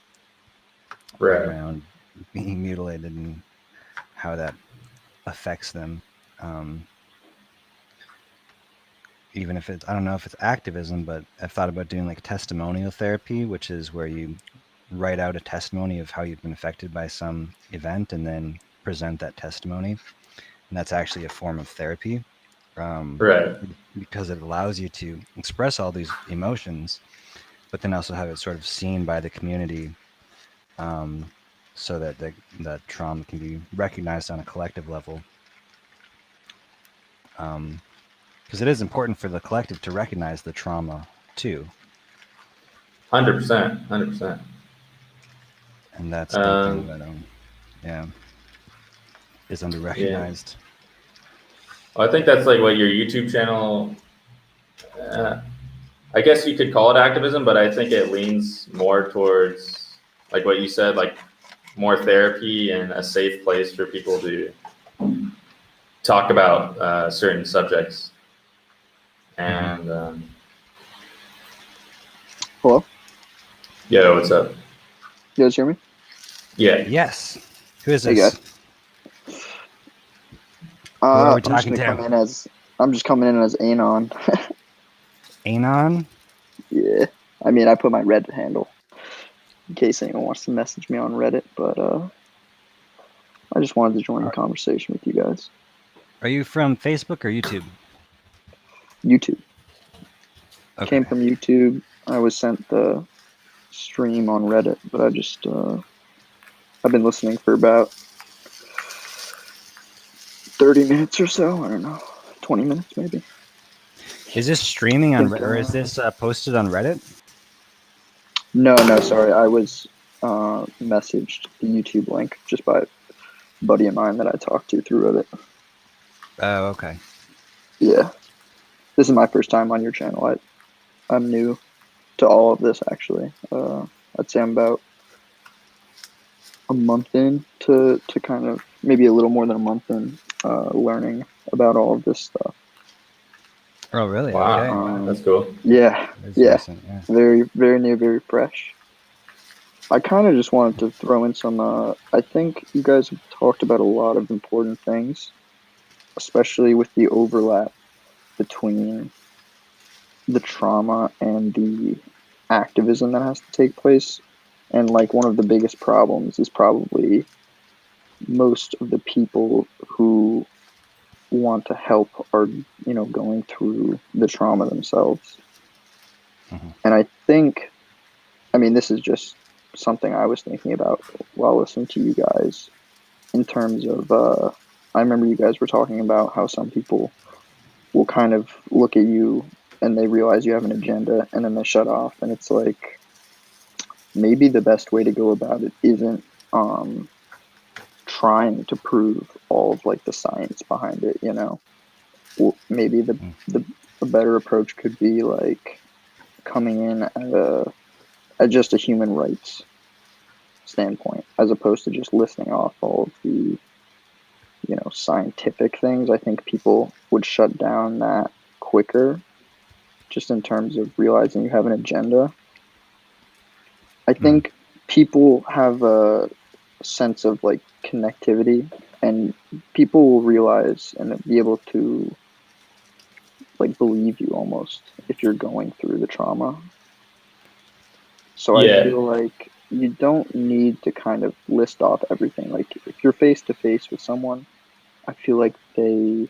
being mutilated and how that affects them. Even if it's, I don't know if it's activism, but I've thought about doing like testimonial therapy, which is where you write out a testimony of how you've been affected by some event and then present that testimony. And that's actually a form of therapy. Because it allows you to express all these emotions, but then also have it sort of seen by the community, so that that trauma can be recognized on a collective level. Because it is important for the collective to recognize the trauma too. 100%, 100%. And that's something that is under-recognized. Yeah. Well, I think that's like what your YouTube channel, I guess you could call it activism, but I think it leans more towards, like what you said, like more therapy and a safe place for people to talk about certain subjects. And hello? Yo, what's up? You guys hear me? Yeah. Yes. Who is Hey, this? guys. Who are we I'm talking just coming in as Anon. Anon? Yeah. I mean, I put my Reddit handle in case anyone wants to message me on Reddit, but I just wanted to join the conversation with you guys. Are you from Facebook or YouTube? YouTube. Okay. Came from YouTube. I was sent the stream on Reddit, but I just I've been listening for about 30 minutes or so. I don't know, 20 minutes maybe. Is this streaming on Reddit, or is this posted on Reddit? No, sorry. I was messaged the YouTube link just by a buddy of mine that I talked to through Reddit. Oh, okay. Yeah. This is my first time on your channel. I'm new to all of this, actually. I'd say I'm about a month in to kind of, maybe a little more than a month in, learning about all of this stuff. Oh, really? Wow. Okay. That's cool. Yeah. Recent, yeah. Very, very new, very fresh. I kind of just wanted to throw in some, I think you guys have talked about a lot of important things, especially with the overlap between the trauma and the activism that has to take place. And like one of the biggest problems is probably most of the people who want to help are, going through the trauma themselves. Mm-hmm. And I think, this is just something I was thinking about while listening to you guys in terms of, I remember you guys were talking about how some people will kind of look at you and they realize you have an agenda and then they shut off. And it's like, maybe the best way to go about it isn't trying to prove all of like the science behind it, Well, maybe the better approach could be like coming in at just a human rights standpoint, as opposed to just listing off all of the scientific things. I think people would shut down that quicker, just in terms of realizing you have an agenda. I think people have a sense of like connectivity, and people will realize and be able to like believe you almost if you're going through the trauma. So I Yeah. feel like you don't need to kind of list off everything. Like if you're face to face with someone, I feel like they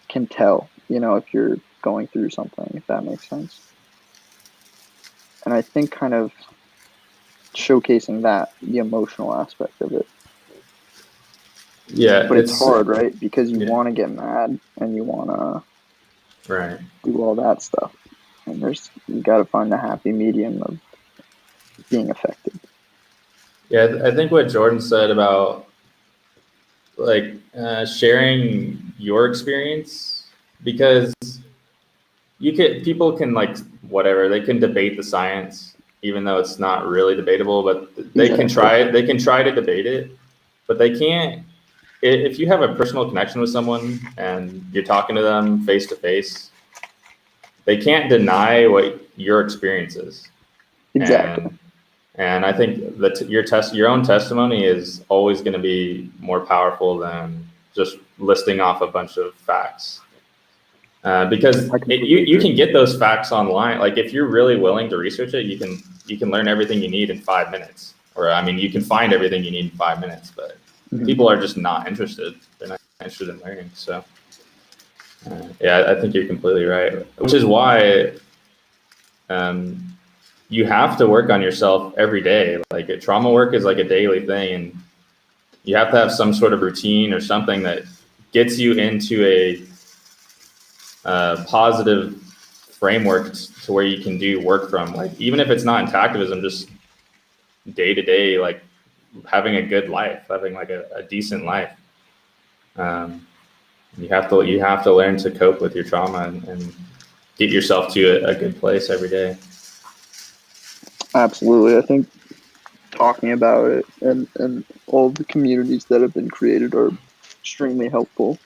can tell, if you're going through something, if that makes sense. And I think kind of showcasing that, the emotional aspect of it. Yeah, But it's hard, right? Because you yeah. want to get mad and you want to Right. do all that stuff. And you got to find the happy medium of being affected. Yeah, I think what Jordan said about like sharing your experience, because people can like whatever, they can debate the science even though it's not really debatable, but Exactly. they can try to debate it, but they can't. If you have a personal connection with someone and you're talking to them face to face, they can't deny what your experience is. Exactly. And I think that your own testimony is always going to be more powerful than just listing off a bunch of facts. Because I completely you agree. can get those facts online. Like if you're really willing to research it, you can learn everything you need in 5 minutes. Or I mean, you can find everything you need in 5 minutes. But people are just not interested. They're not interested in learning. So yeah, I think you're completely right. Which is why you have to work on yourself every day. Like trauma work is like a daily thing, and you have to have some sort of routine or something that gets you into a positive framework to where you can do work from. Like even if it's not in activism, just day to day, like having a good life, having like a decent life. You have to learn to cope with your trauma and get yourself to a good place every day. Absolutely. I think talking about it and all the communities that have been created are extremely helpful.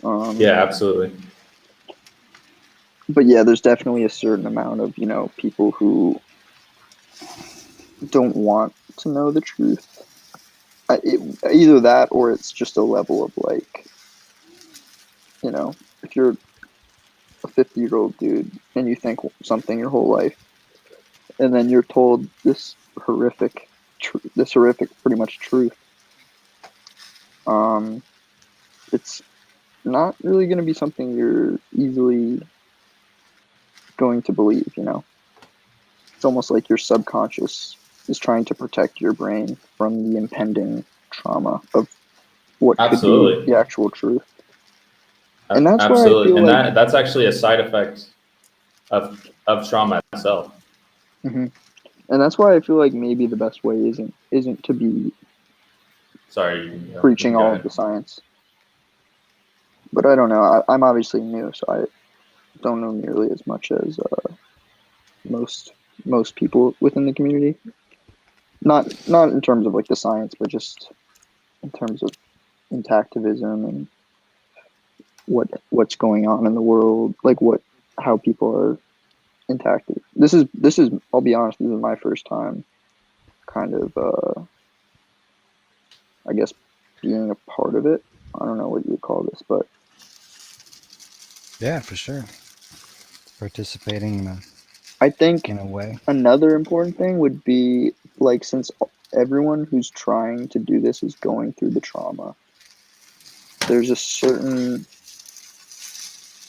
Yeah, absolutely. But yeah, there's definitely a certain amount of, people who don't want to know the truth. Either that or it's just a level of like, if you're a 50-year-old dude and you think something your whole life, and then you're told this horrific pretty much truth, it's not really going to be something you're easily going to believe. It's almost like your subconscious is trying to protect your brain from the impending trauma of what could be Absolutely. the actual truth. And that's why I Absolutely. feel And like that's actually a side effect of trauma itself. and that's why I feel like maybe the best way isn't to be Sorry, you preaching can go all of ahead. the science. But I don't know. I'm obviously new, so I don't know nearly as much as most people within the community. Not in terms of like the science, but just in terms of intactivism and what's going on in the world, like how people are intactive. This is I'll be honest, this is my first time kind of I guess being a part of it. I don't know what you would call this, but Yeah, for sure. Participating I think in a way. another important thing would be like, since everyone who's trying to do this is going through the trauma, there's a certain,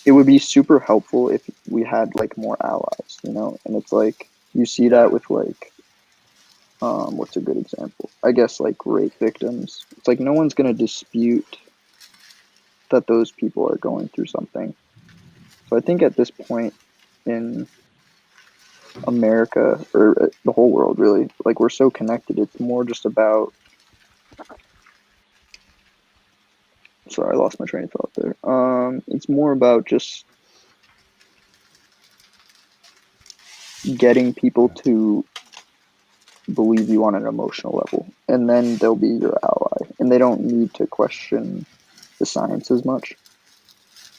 it would be super helpful if we had like more allies, and it's like you see that with like what's a good example? I guess like rape victims. It's like no one's gonna dispute that those people are going through something. So I think at this point in America, or the whole world really, like we're so connected, it's more just about, sorry, I lost my train of thought there. It's more about just getting people to believe you on an emotional level, and then they'll be your ally, and they don't need to question the science as much.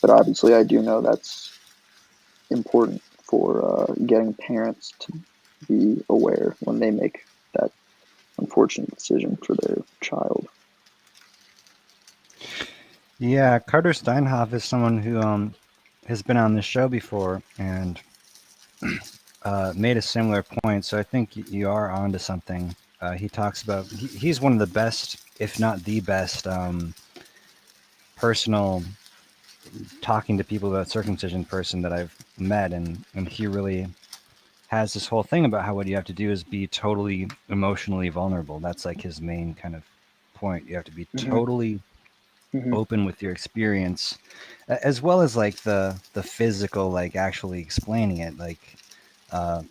But obviously I do know that's important for getting parents to be aware when they make that unfortunate decision for their child. Yeah, Carter Steinhoff is someone who has been on the show before and made a similar point. So I think you are onto something. He talks about he's one of the best, if not the best, personal talking to people about circumcision person that I've met, and he really has this whole thing about how what you have to do is be totally emotionally vulnerable. That's like his main kind of point. You have to be totally open with your experience, as well as like the physical, like actually explaining it, like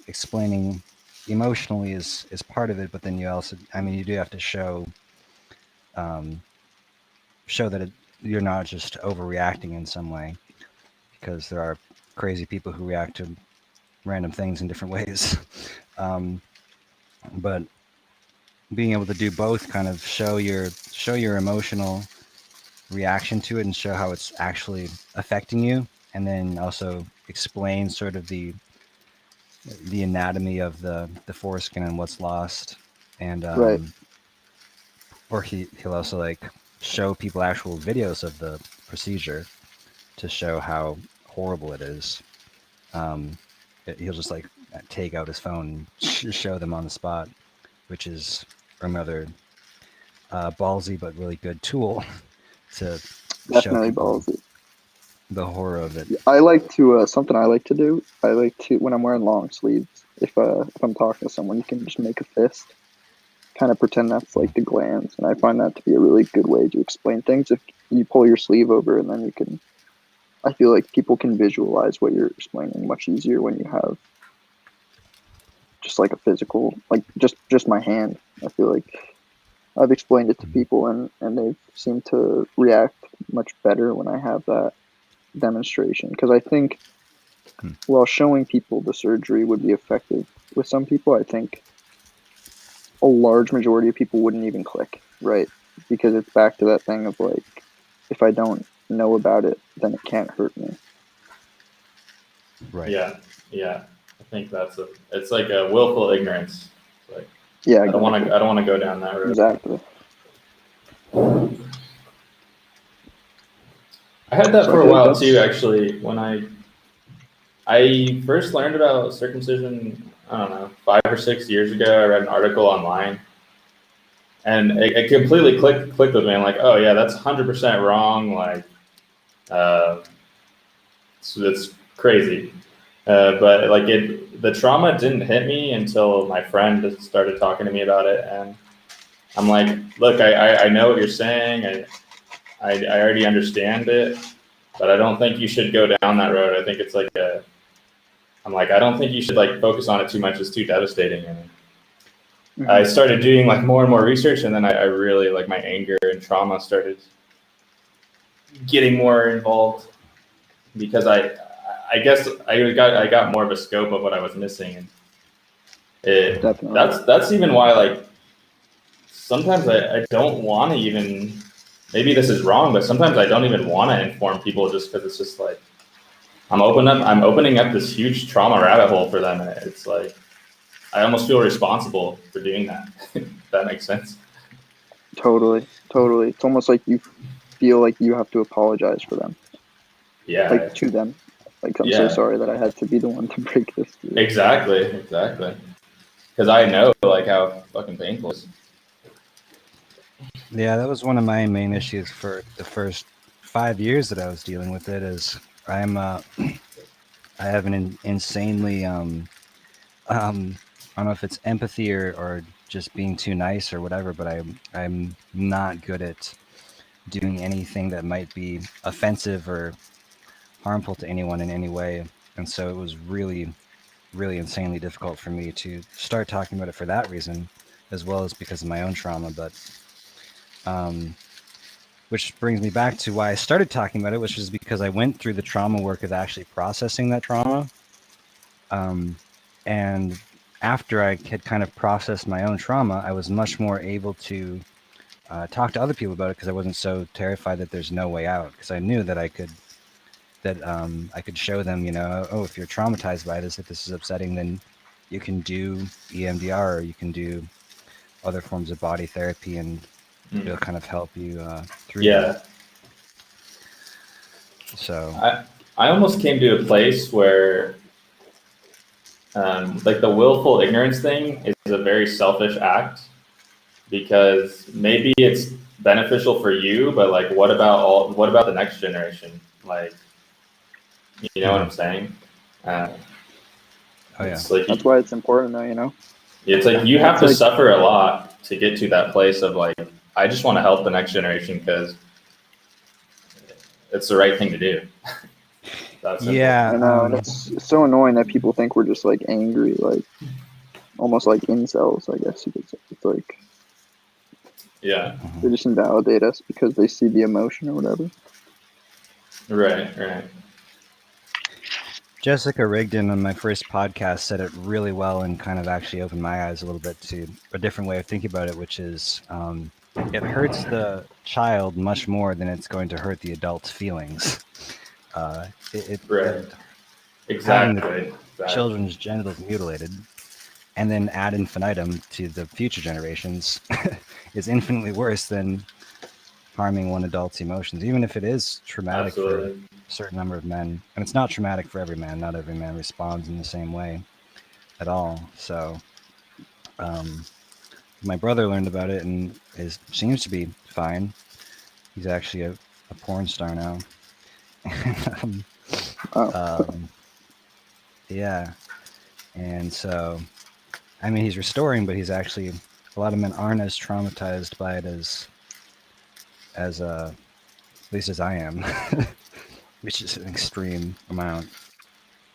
explaining emotionally is part of it, but then you also, I mean, you do have to show that you're not just overreacting in some way, because there are crazy people who react to random things in different ways. But being able to do both, kind of show your emotional reaction to it and show how it's actually affecting you, and then also explain sort of the anatomy of the foreskin and what's lost, and Right. or he'll also like show people actual videos of the procedure to show how horrible it is. He'll just like take out his phone and show them on the spot, which is another ballsy but really good tool to show Definitely people ballsy. the horror of it. I like to something I like to do. I like to, when I'm wearing long sleeves, if I'm talking to someone, you can just make a fist, kind of pretend that's like the glands, and I find that to be a really good way to explain things. If you pull your sleeve over, and then you can, I feel like people can visualize what you're explaining much easier when you have just like a physical, like just my hand. I feel like I've explained it to people, and they've seemed to react much better when I have that demonstration, because I think while showing people the surgery would be effective with some people, I think a large majority of people wouldn't even click, right? Because it's back to that thing of like, if I don't know about it, then it can't hurt me. Right. Yeah. I think it's like a willful ignorance. It's like, Yeah, exactly. I don't want to go down that road. Exactly. I had that for a while too, actually. When I first learned about circumcision, I don't know, 5 or 6 years ago, I read an article online, and it completely clicked with me. I'm like, oh yeah, that's 100% wrong. Like, so it's crazy. But like the trauma didn't hit me until my friend started talking to me about it, and I'm like, look, I know what you're saying. I already understand it, but I don't think you should go down that road. I think it's like I'm like, I don't think you should like focus on it too much. It's too devastating. And I started doing like more and more research, and then I really like my anger and trauma started getting more involved, because I guess I got more of a scope of what I was missing, and that's even why like sometimes I don't want to even, maybe this is wrong, but sometimes I don't even want to inform people, just because it's just like I'm opening up this huge trauma rabbit hole for them, and it's like I almost feel responsible for doing that. If that makes sense. Totally. It's almost like you feel like you have to apologize for them. Yeah. Like to them. Like, I'm so sorry that I had to be the one to break this to you. Exactly. Because I know like how fucking painful it is. Yeah, that was one of my main issues for the first 5 years that I was dealing with it. Is I have an insanely I don't know if it's empathy or just being too nice or whatever, but I'm not good at doing anything that might be offensive or harmful to anyone in any way. And so it was really, really insanely difficult for me to start talking about it for that reason, as well as because of my own trauma. But which brings me back to why I started talking about it, which is because I went through the trauma work of actually processing that trauma. And after I had kind of processed my own trauma, I was much more able to talk to other people about it, because I wasn't so terrified that there's no way out, because I knew that I could show them, oh, if you're traumatized by this, if this is upsetting, then you can do EMDR, or you can do other forms of body therapy, and it'll kind of help you through that. So I almost came to a place where like the willful ignorance thing is a very selfish act, because maybe it's beneficial for you, but like what about the next generation? Like, you know what I'm saying? It's like That's why it's important, though. You know. It's like you have to suffer a lot to get to that place of like, I just want to help the next generation because it's the right thing to do. Yeah, I know, and it's so annoying that people think we're just like angry, like almost like incels, I guess you could say. It's like, yeah, they just invalidate us because they see the emotion or whatever. Right. Jessica Rigdon on my first podcast said it really well and kind of actually opened my eyes a little bit to a different way of thinking about it, which is it hurts the child much more than it's going to hurt the adult's feelings. Having the children's genitals mutilated and then ad infinitum to the future generations is infinitely worse than harming one adult's emotions, even if it is traumatic for a certain number of men. And it's not traumatic for every man. Not every man responds in the same way at all. So my brother learned about it and seems to be fine. He's actually a porn star now. Yeah. And so, I mean, he's restoring, but he's actually, a lot of men aren't as traumatized by it as at least as I am, which is an extreme amount.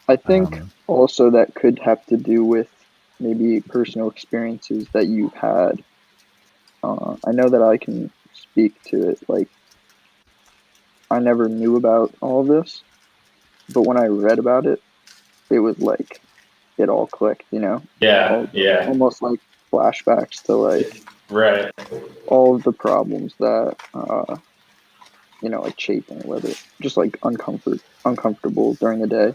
I think also that could have to do with maybe personal experiences that you've had. I know that I can speak to it. Like, I never knew about all of this, but when I read about it, it was like it all clicked, you know? Yeah. Almost like flashbacks to like all of the problems that you know, like chafing, whether just like uncomfortable during the day,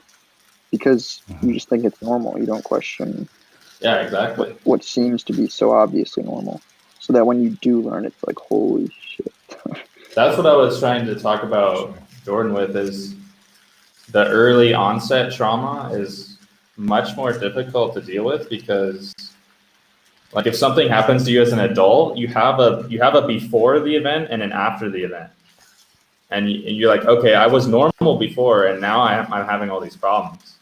because you just think it's normal. You don't question exactly what seems to be so obviously normal. So that when you do learn, it's like, holy shit. That's what I was trying to talk about, Jordan, with is the early onset trauma is much more difficult to deal with, because like if something happens to you as an adult, you have a before the event and an after the event. And you're like, okay, I was normal before, and now I'm having all these problems.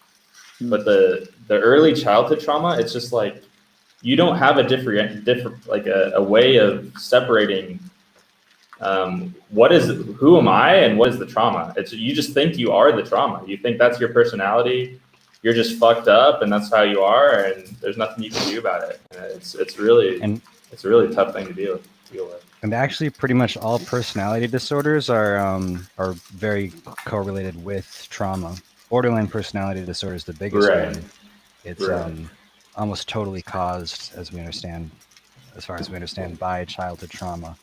But the early childhood trauma, it's just like you don't have a different like a way of separating who am I and what is the trauma. It's you just think you are the trauma. You think that's your personality. You're just fucked up, and that's how you are, and there's nothing you can do about it. It's really a really tough thing to deal with. And actually, pretty much all personality disorders are very correlated with trauma. Borderline personality disorder is the biggest one. It's almost totally caused, as far as we understand, by childhood trauma.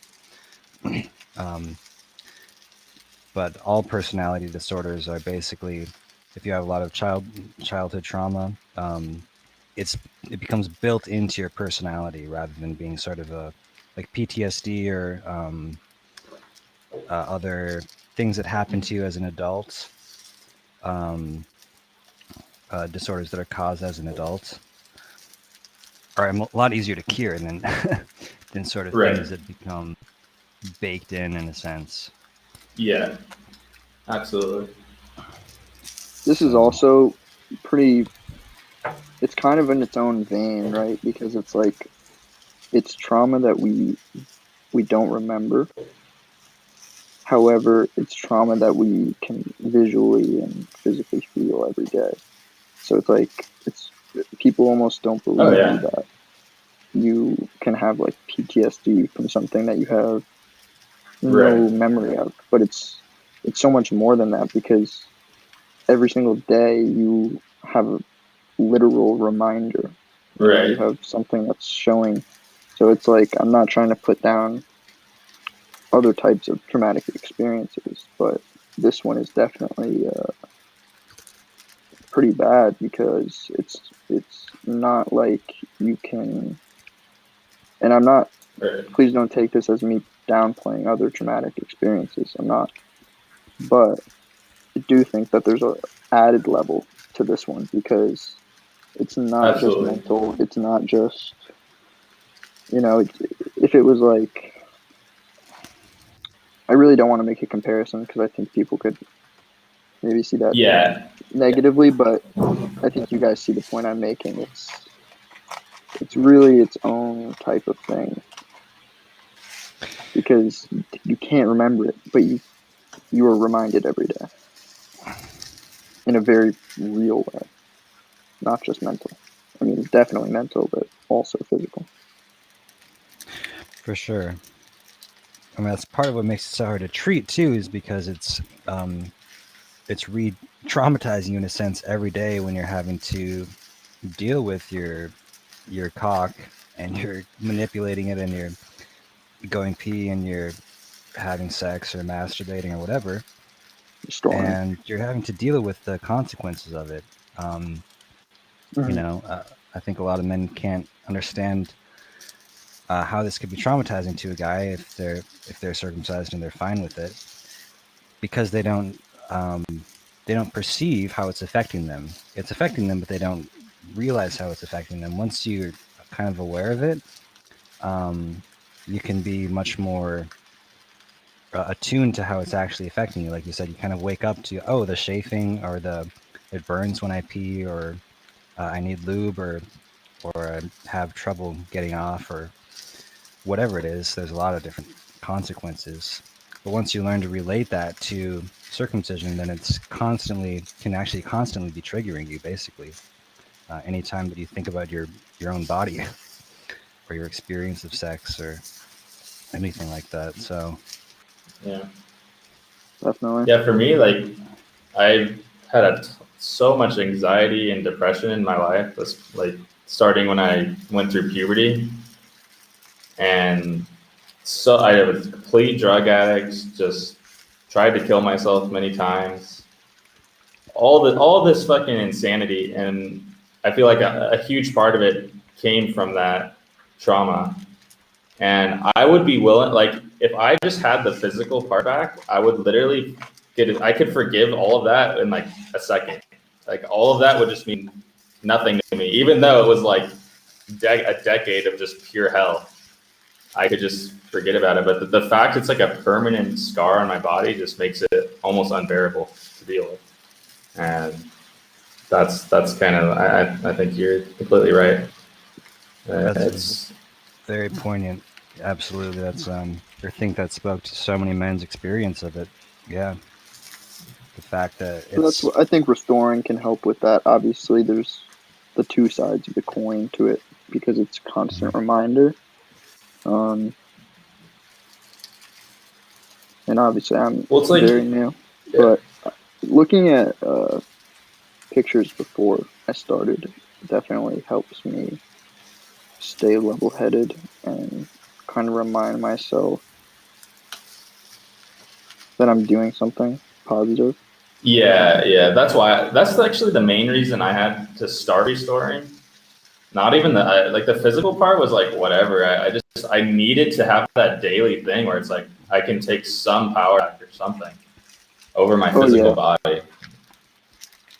But all personality disorders are basically, if you have a lot of childhood trauma, it becomes built into your personality rather than being sort of like PTSD or other things that happen to you as an adult, disorders that are caused as an adult, are a lot easier to cure than than sort of things that become baked in a sense. Yeah, absolutely. This is also pretty, it's kind of in its own vein, right? Because it's like, it's trauma that we don't remember. However, it's trauma that we can visually and physically feel every day. So it's like, people almost don't believe you that you can have like PTSD from something that you have no memory of. But it's so much more than that, because every single day you have a literal reminder. You have something that's showing. So it's like, I'm not trying to put down other types of traumatic experiences, but this one is definitely pretty bad because it's not like you can. And I'm not. Please don't take this as me downplaying other traumatic experiences. I'm not. But I do think that there's a added level to this one because it's not just mental. It's not just, if it was like, I really don't want to make a comparison because I think people could maybe see that negatively, but I think you guys see the point I'm making. It's really its own type of thing because you can't remember it, but you are reminded every day in a very real way, not just mental. I mean, definitely mental, but also physical. For sure. I mean, that's part of what makes it so hard to treat too, is because it's re-traumatizing you in a sense every day when you're having to deal with your cock and you're manipulating it and you're going pee and you're having sex or masturbating or whatever, and you're having to deal with the consequences of it. I think a lot of men can't understand how this could be traumatizing to a guy if they're circumcised and they're fine with it, because they don't perceive how it's affecting them. It's affecting them, but they don't realize how it's affecting them. Once you're kind of aware of it, you can be much more attuned to how it's actually affecting you. Like you said, you kind of wake up to, the chafing, or it burns when I pee, or I need lube, or I have trouble getting off, or whatever it is. There's a lot of different consequences. But once you learn to relate that to circumcision, then it's can actually constantly be triggering you, basically. Anytime that you think about your own body or your experience of sex or anything like that. So yeah, definitely. Yeah, for me, like, I've had so much anxiety and depression in my life. That's like starting when I went through puberty, and so I was a complete drug addict. Just tried to kill myself many times. All this fucking insanity, and I feel like a huge part of it came from that trauma. And I would be willing, like, if I just had the physical part back, I would literally I could forgive all of that in like a second. Like, all of that would just mean nothing to me, even though it was like a decade of just pure hell. I could just forget about it. But the fact it's like a permanent scar on my body just makes it almost unbearable to deal with. And that's kind of, I think you're completely right. It's very poignant. Absolutely. That's I think that spoke to so many men's experience of it. Yeah. The fact that that's what I think restoring can help with that. Obviously, there's the two sides of the coin to it because it's a constant reminder. And obviously, I'm very new, but looking at pictures before I started definitely helps me stay level-headed and kind of remind myself that I'm doing something positive. Yeah. That's actually the main reason I had to start restoring. Not even the physical part was like, whatever. I needed to have that daily thing where it's like, I can take some power back or something over my physical body.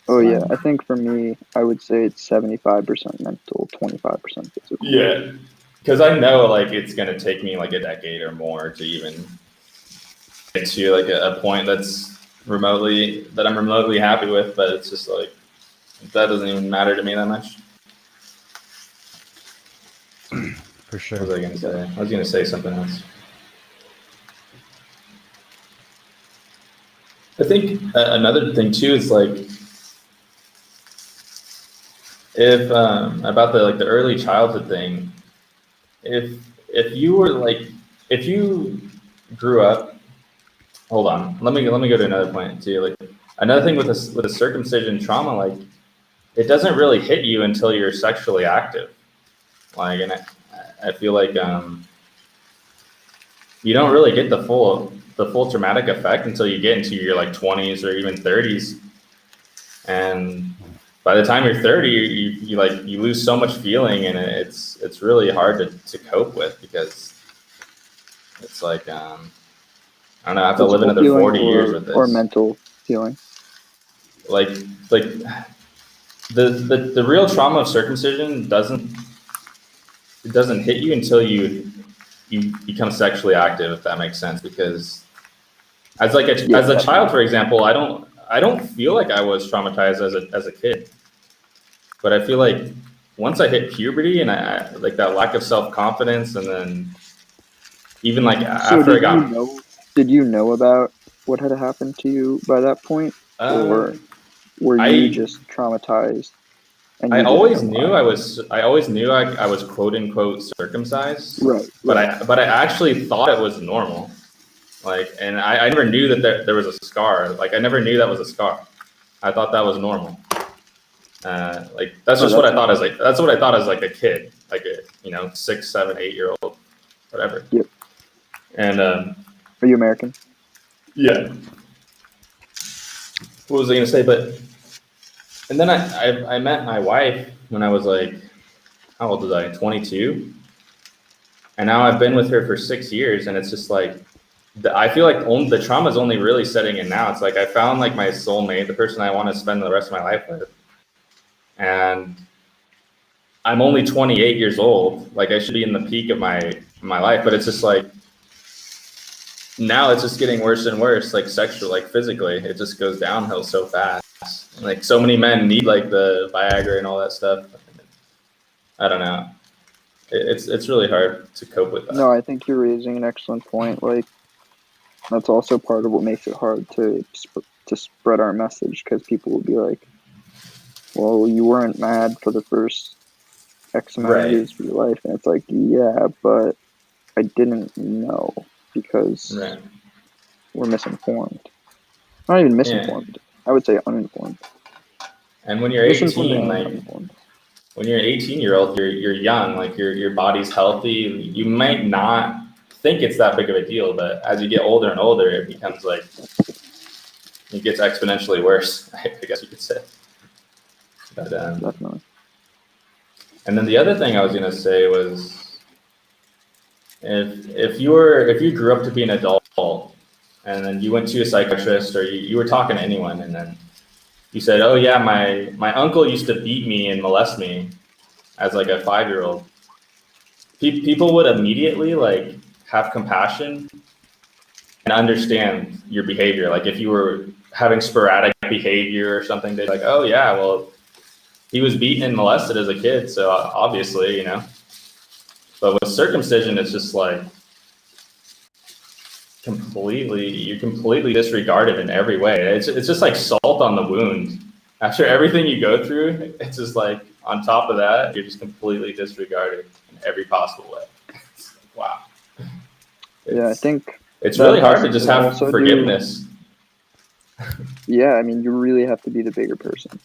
Oh yeah, I think for me, I would say it's 75% mental, 25% physical. Yeah, because I know like it's gonna take me like a decade or more to even get to like a point that I'm remotely happy with. But it's just like, that doesn't even matter to me that much. For sure. What was I gonna say? I was gonna say something else. I think another thing too is like, if about the early childhood thing, if you grew up, hold on, let me go to another point too. Like, another thing with a circumcision trauma, like, it doesn't really hit you until you're sexually active. Like, and I feel like you don't really get the full traumatic effect until you get into your like 20s or even 30s. And by the time you're 30, you lose so much feeling, and it's really hard to cope with, because it's like, I don't know, I have to live Physical another 40 feeling years with or this. mental feeling. Like the real trauma of circumcision doesn't hit you until you become sexually active, if that makes sense. Because as a definitely. child, for example, I don't feel like I was traumatized as a kid, but I feel like once I hit puberty, and I like that lack of self-confidence, and then even like So after I got did you know about what had happened to you by that point, or were you I just traumatized and I you didn't know always knew why? I was quote unquote circumcised, Right. but I actually thought it was normal. Like, and I never knew that there was a scar. Like, I never knew that was a scar. I thought that was normal. Like, that's just what I thought that's what I thought as like a kid, like a 6, 7, 8-year-old, whatever. Yep. And Are you American? yeah. What was I gonna say? And then I met my wife when I was like, how old was I? 22. And now I've been with her for 6 years, and it's just like, I feel like the trauma is only really setting in now. It's like I found like my soulmate, the person I want to spend the rest of my life with, and I'm only 28 years old. Like, I should be in the peak of my life, but it's just like now it's just getting worse and worse. Like sexual, like physically, it just goes downhill so fast. Like, so many men need like the Viagra and all that stuff. I don't know. It's really hard to cope with that. No, I think you're raising an excellent point. Like, that's also part of what makes it hard to spread our message, because people will be like, well, you weren't mad for the first X amount of years of your life. And it's like, yeah, but I didn't know, because we're misinformed. Not even misinformed. I would say uninformed. And when you're 18, like when you're an 18-year-old, you're young, like your body's healthy. You might not think it's that big of a deal, but as you get older and older, it becomes like, it gets exponentially worse, I guess you could say. But, definitely. And then the other thing I was gonna say was, if you grew up to be an adult, and then you went to a psychiatrist, or you were talking to anyone, and then you said, oh yeah, my uncle used to beat me and molest me as like a 5-year-old, people would immediately like have compassion and understand your behavior. Like, if you were having sporadic behavior or something, they'd like, oh yeah, well, he was beaten and molested as a kid, so obviously, But with circumcision, it's just like you're completely disregarded in every way. It's just like salt on the wound. After everything you go through, it's just like, on top of that, you're just completely disregarded in every possible way. It's like, wow. I think it's really hard to just have forgiveness. Yeah, I mean, you really have to be the bigger person.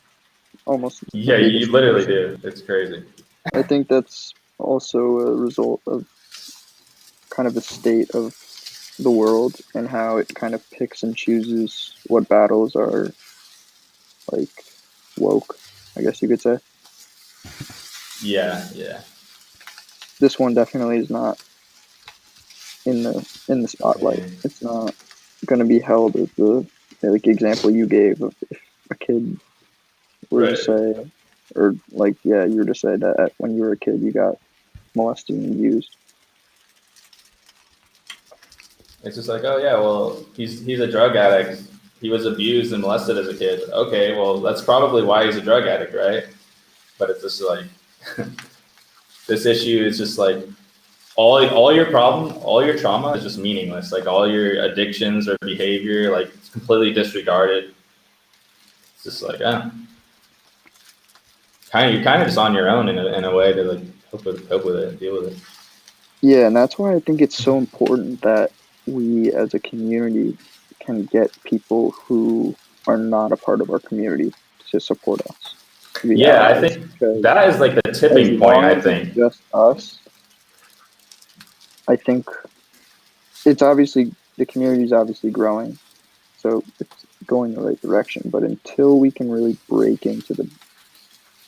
Almost. Yeah, you literally do. It's crazy. I think that's also a result of kind of the state of the world, and how it kind of picks and chooses what battles are like woke, I guess you could say. Yeah. This one definitely is not in the spotlight. Yeah. It's not going to be held as the example you gave of if a kid were to say, or you were to say that when you were a kid you got molested and abused. It's just like, oh yeah, well, he's a drug addict. He was abused and molested as a kid. Okay, well, that's probably why he's a drug addict, right? But it's just like, this issue is just like, all your trauma is just meaningless. Like, all your addictions or behavior, like, it's completely disregarded. It's just like, you're kind of just on your own in a way to like cope with it, deal with it. Yeah, and that's why I think it's so important that we as a community can get people who are not a part of our community to support us. Yeah, I think that is like the tipping point, I think. Just us. I think it's obviously, the community is obviously growing, so it's going the right direction. But until we can really break into the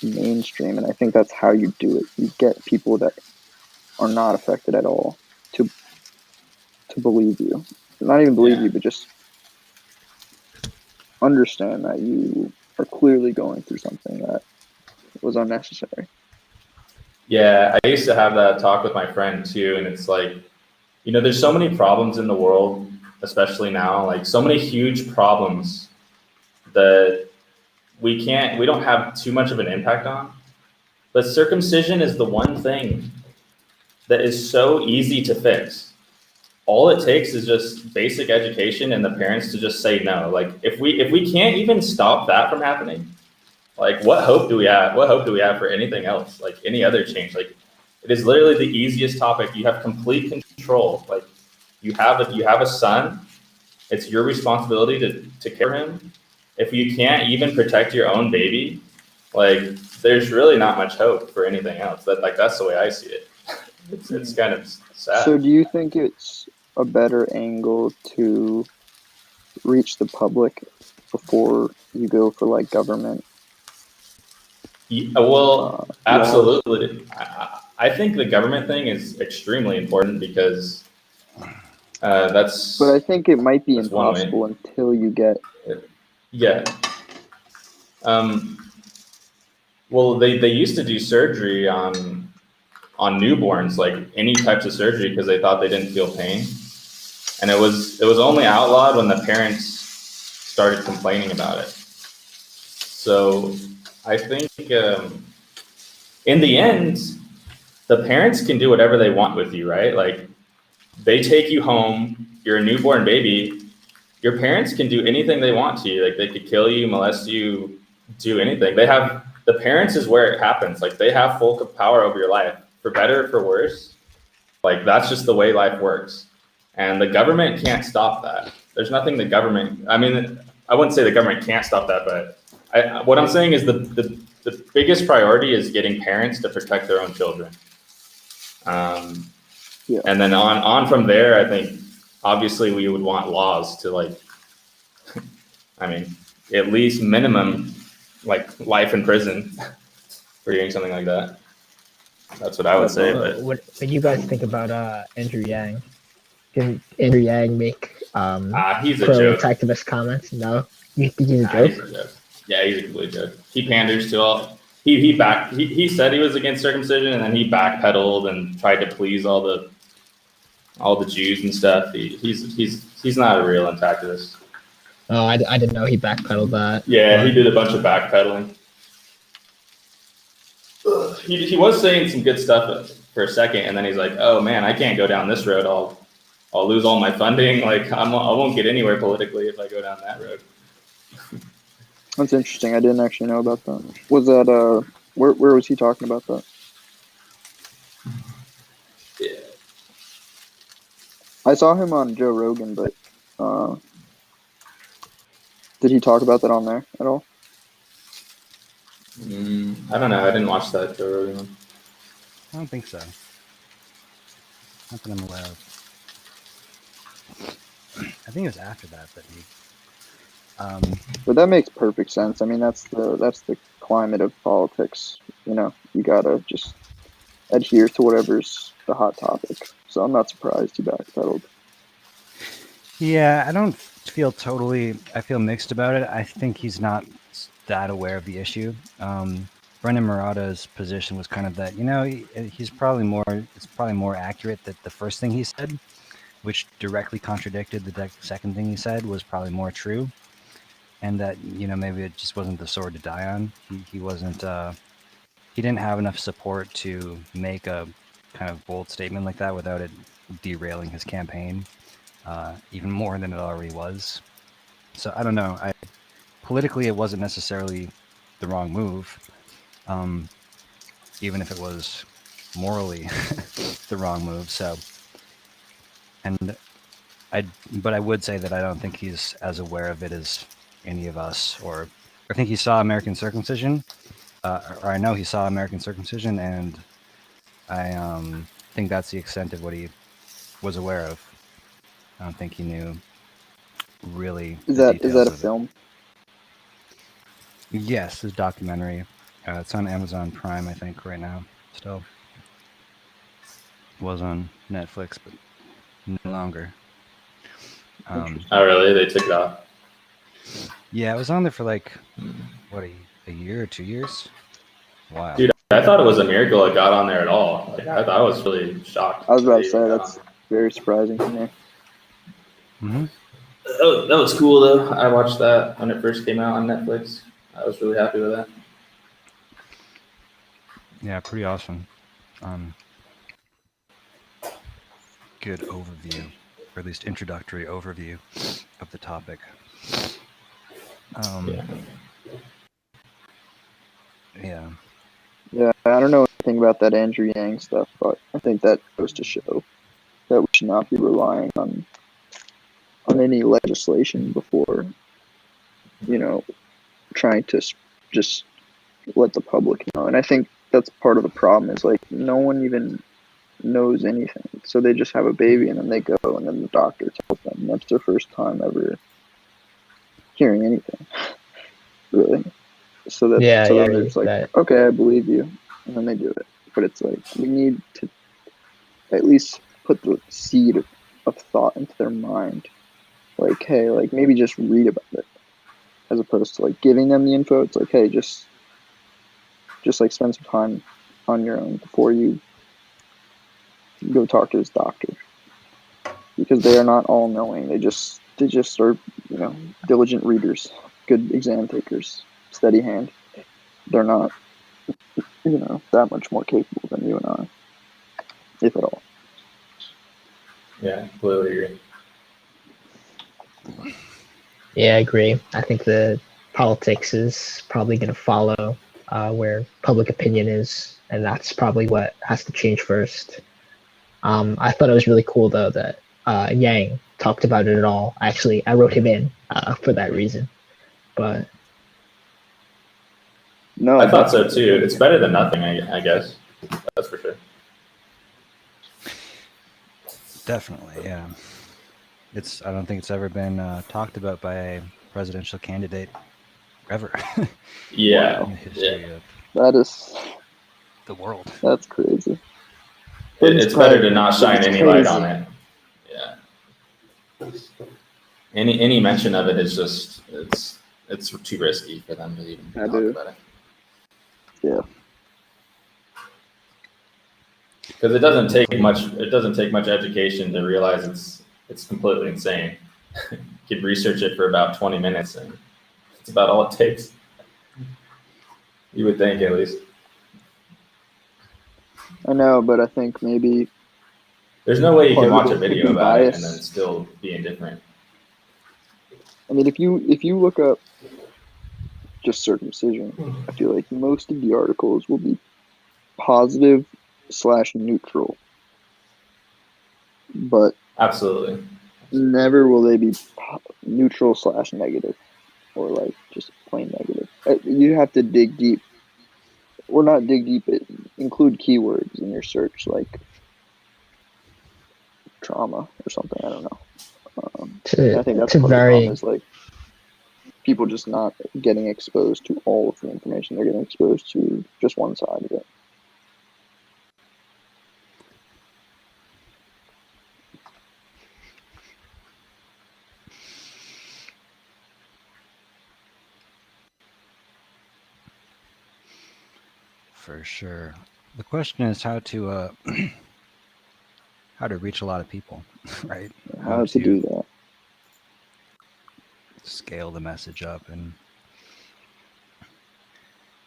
mainstream, and I think that's how you do it. You get people that are not affected at all to believe you. Not even believe you, but just understand that you are clearly going through something that was unnecessary. Yeah, I used to have that talk with my friend too, and it's like, there's so many problems in the world, especially now, like so many huge problems that we don't have too much of an impact on. But circumcision is the one thing that is so easy to fix. All it takes is just basic education and the parents to just say no. Like if we can't even stop that from happening, like what hope do we have? What hope do we have for anything else? Like any other change? Like it is literally the easiest topic. You have complete control. Like you have a son. It's your responsibility to care for him. If you can't even protect your own baby, like there's really not much hope for anything else. That's the way I see it. It's kind of sad. So do you think it's a better angle to reach the public before you go for like government? Well, absolutely. I think the government thing is extremely important because that's. But I think it might be impossible until you get. Yeah. Well, they used to do surgery on newborns, like any types of surgery, because they thought they didn't feel pain, and it was only outlawed when the parents started complaining about it. So I think in the end, the parents can do whatever they want with you, right? Like they take you home, you're a newborn baby. Your parents can do anything they want to you. Like they could kill you, molest you, do anything. The parents is where it happens. Like they have full power over your life, for better or for worse. Like that's just the way life works. And the government can't stop that. There's nothing the government, I mean, I wouldn't say the government can't stop that, but what I'm saying is the biggest priority is getting parents to protect their own children. And then on from there, I think obviously we would want laws to like, I mean, at least minimum like life in prison for doing something like that. That's what I would say. But what do you guys think about Andrew Yang? Can Andrew Yang make he's a joke. Pro-activist comments? No, you think he's a joke? He's a joke. Yeah, he's a complete joke. He panders to all. He said he was against circumcision, and then he backpedaled and tried to please all the Jews and stuff. He's not a real activist. Oh, I didn't know he backpedaled that. Yeah, he did a bunch of backpedaling. He was saying some good stuff for a second, and then he's like, "Oh man, I can't go down this road. I'll lose all my funding. Like I won't get anywhere politically if I go down that road." That's interesting. I didn't actually know about that. Was that where was he talking about that? Yeah. I saw him on Joe Rogan, but did he talk about that on there at all? I don't know. I didn't watch that Joe Rogan one. I don't think so. Not that I'm aware of. I think it was after that he. But that makes perfect sense. I mean, that's the climate of politics. You gotta just adhere to whatever's the hot topic. So I'm not surprised he backpedaled. Yeah, I don't feel I feel mixed about it. I think he's not that aware of the issue. Brendan Murata's position was kind of that, it's probably more accurate that the first thing he said, which directly contradicted the second thing he said, was probably more true. And that, maybe it just wasn't the sword to die on. He wasn't, he didn't have enough support to make a kind of bold statement like that without it derailing his campaign, even more than it already was. So I don't know. Politically, it wasn't necessarily the wrong move, even if it was morally the wrong move. So, but I would say that I don't think he's as aware of it as any of us, or I think he saw American circumcision, or I know he saw American circumcision, and I think that's the extent of what he was aware of. I don't think he knew really. Is that a film? Yes, his documentary. It's on Amazon Prime, I think, right now. Still was on Netflix, but no longer. Oh, really? They took it off? Yeah, it was on there for like what a year or 2 years. Wow. Dude, I thought it was a miracle it got on there at all. Like I was really shocked. I was about that to it even say got that's on very surprising to me. Mm-hmm. there. That was cool though. I watched that when it first came out on Netflix. I was really happy with that. Yeah, pretty awesome. Good overview, or at least introductory overview of the topic. Yeah. Yeah, I don't know anything about that Andrew Yang stuff, but I think that goes to show that we should not be relying on any legislation before, trying to just let the public know. And I think that's part of the problem is like no one even knows anything. So they just have a baby and then they go and then the doctor tells them that's their first time ever hearing anything. Really. So then it's like, okay, I believe you, and then they do it. But it's like we need to at least put the seed of thought into their mind. Like, hey, like maybe just read about it, as opposed to like giving them the info. It's like, hey, just like spend some time on your own before you go talk to this doctor, because they are not all knowing. They just are diligent readers, good exam takers, steady hand. They're not that much more capable than you and I, if at all. Yeah, completely agree. Yeah, I agree. I think the politics is probably going to follow where public opinion is, and that's probably what has to change first. I thought it was really cool though that Yang talked about it at all. Actually, I wrote him in for that reason. But no, I thought so too. It's better than nothing, I guess. That's for sure. Definitely, yeah. I don't think it's ever been talked about by a presidential candidate ever. Yeah. In the history of that is the world. That's crazy. It's better to not shine any light on it. Yeah. Any mention of it is just it's too risky for them to even talk about it. Yeah. Because it doesn't take much education to realize it's completely insane. You could research it for about 20 minutes and it's about all it takes. You would think, at least. I know, but I think maybe there's no way you can watch a video about it and then still be indifferent. I mean, if you look up just circumcision, I feel like most of the articles will be positive/neutral, but absolutely never will they be neutral/negative or like just plain negative. You have to dig deep, or not dig deep. Include keywords in your search, like trauma or something. I don't know. I think that's part of the problem is like people just not getting exposed to all of the information. They're getting exposed to just one side of it. For sure. The question is how to reach a lot of people, right? How to do that. Scale the message up and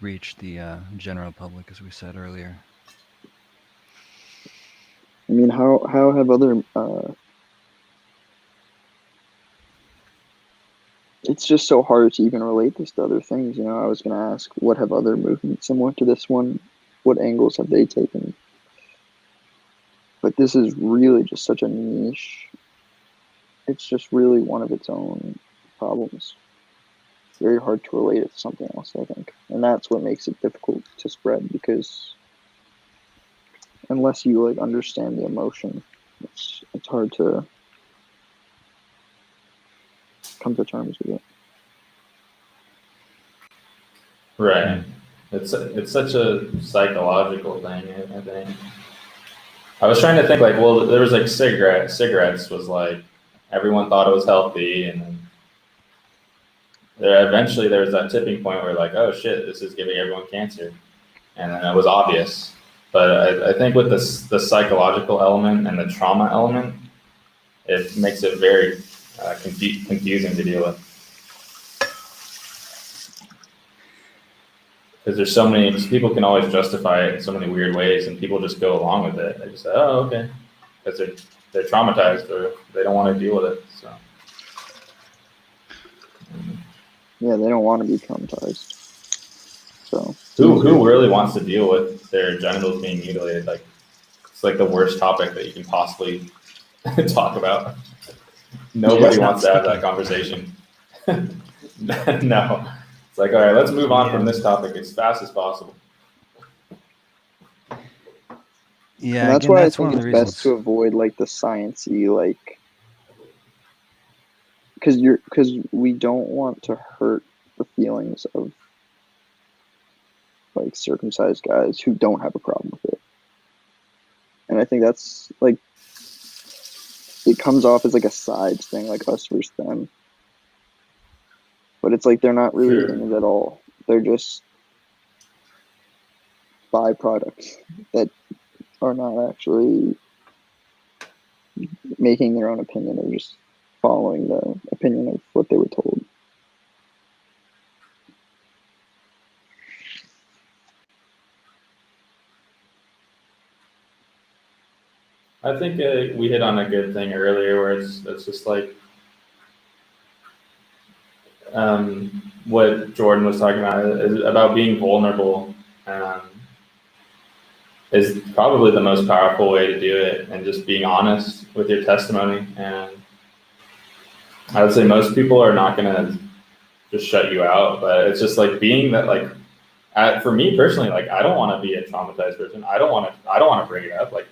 reach the general public, as we said earlier. I mean, how have other it's just so hard to even relate this to other things. I was going to ask, what have other movements similar to this one, what angles have they taken? But this is really just such a niche. It's just really one of its own problems. It's very hard to relate it to something else, I think. And that's what makes it difficult to spread, because unless you like understand the emotion, it's hard to come to terms with it. Right. It's such a psychological thing, I think. I was trying to think like, well, there was like cigarettes was like everyone thought it was healthy, and then eventually there was that tipping point where like, oh shit, this is giving everyone cancer, and then it was obvious. But I think with the psychological element and the trauma element, it makes it very confusing to deal with. Because there's so many, people can always justify it in so many weird ways, and people just go along with it. They just say, oh, okay, because they're traumatized or they don't want to deal with it. So Yeah, they don't want to be traumatized. So who really wants to deal with their genitals being mutilated? Like, it's like the worst topic that you can possibly talk about. Nobody wants to have that conversation. No. It's like, all right, let's move on from this topic as fast as possible. Yeah, and that's again, why that's I think one of it's the best reasons. to avoid like the sciencey, like, because we don't want to hurt the feelings of like circumcised guys who don't have a problem with it. And I think that's like, it comes off as like a sides thing, like us versus them. But it's like they're not really Sure. in it at all. They're just byproducts that are not actually making their own opinion. They're just following the opinion of what they were told. I think we hit on a good thing earlier where it's just like what Jordan was talking about is about being vulnerable is probably the most powerful way to do it, and just being honest with your testimony. And I would say most people are not going to just shut you out, but it's just like being that, like, for me personally, like, I don't want to be a traumatized person. I don't want to bring it up. Like,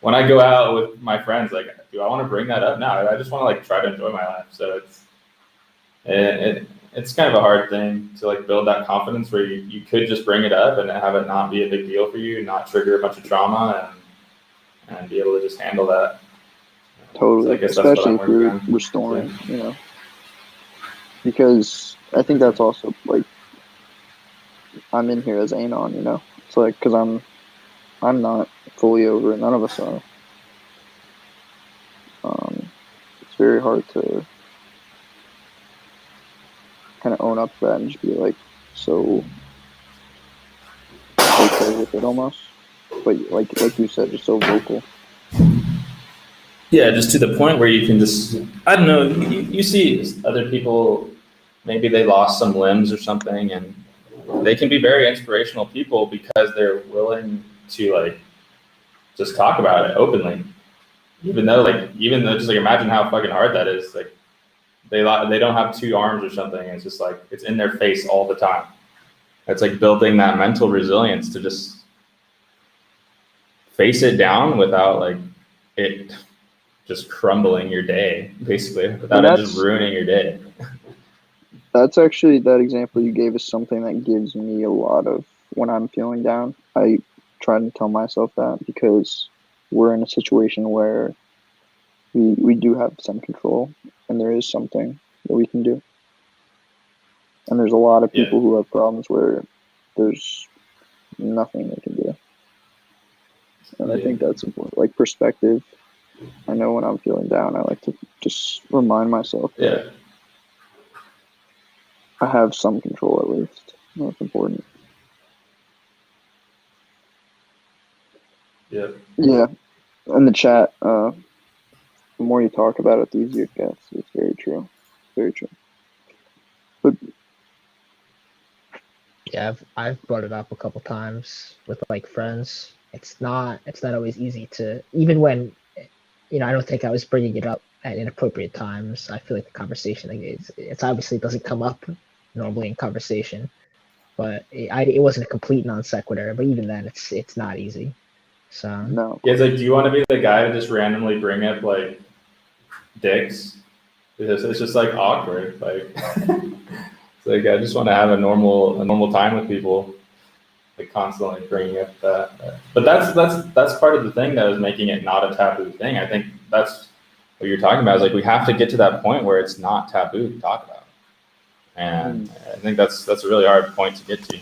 when I go out with my friends, like, do I want to bring that up? No, I just want to like try to enjoy my life. So it's kind of a hard thing to like build that confidence where you could just bring it up and have it not be a big deal for you, and not trigger a bunch of trauma, and be able to just handle that. Totally, So I guess especially that's if what I'm you're working on. restoring, Yeah. you know. Because I think that's also like, I'm in here as Anon, you know. It's like, because I'm not fully over it. None of us are. It's very hard to kind of own up to that and just be like so okay with it almost. But like you said, just so vocal. Yeah, just to the point where you can just, I don't know, you see other people, maybe they lost some limbs or something, and they can be very inspirational people because they're willing to like just talk about it openly. Even though just like imagine how fucking hard that is. Like they don't have two arms or something. It's just like it's in their face all the time. It's like building that mental resilience to just face it down without like it just crumbling your day, basically, without it just ruining your day. That's actually, that example you gave is something that gives me a lot of, when I'm feeling down, I try to tell myself that, because we're in a situation where we do have some control, and there is something that we can do. And there's a lot of people who have problems where there's nothing they can do. And I think that's important. Like perspective. I know when I'm feeling down, I like to just remind myself that I have some control at least. That's important. Yeah. In the chat, the more you talk about it, the easier it gets. It's very true. Very true. But yeah, I've brought it up a couple times with like friends. It's not always easy to, even when, you know, I don't think I was bringing it up at inappropriate times. I feel like the conversation, like it's obviously doesn't come up normally in conversation, but it wasn't a complete non sequitur. But even then, it's not easy. So no. Yeah, it's like, do you want to be the guy to just randomly bring up like dicks? It's just like awkward. Like it's like I just want to have a normal time with people. like constantly bringing up that. But that's part of the thing that is making it not a taboo thing. I think that's what you're talking about. Is like we have to get to that point where it's not taboo to talk about, and I think that's a really hard point to get to.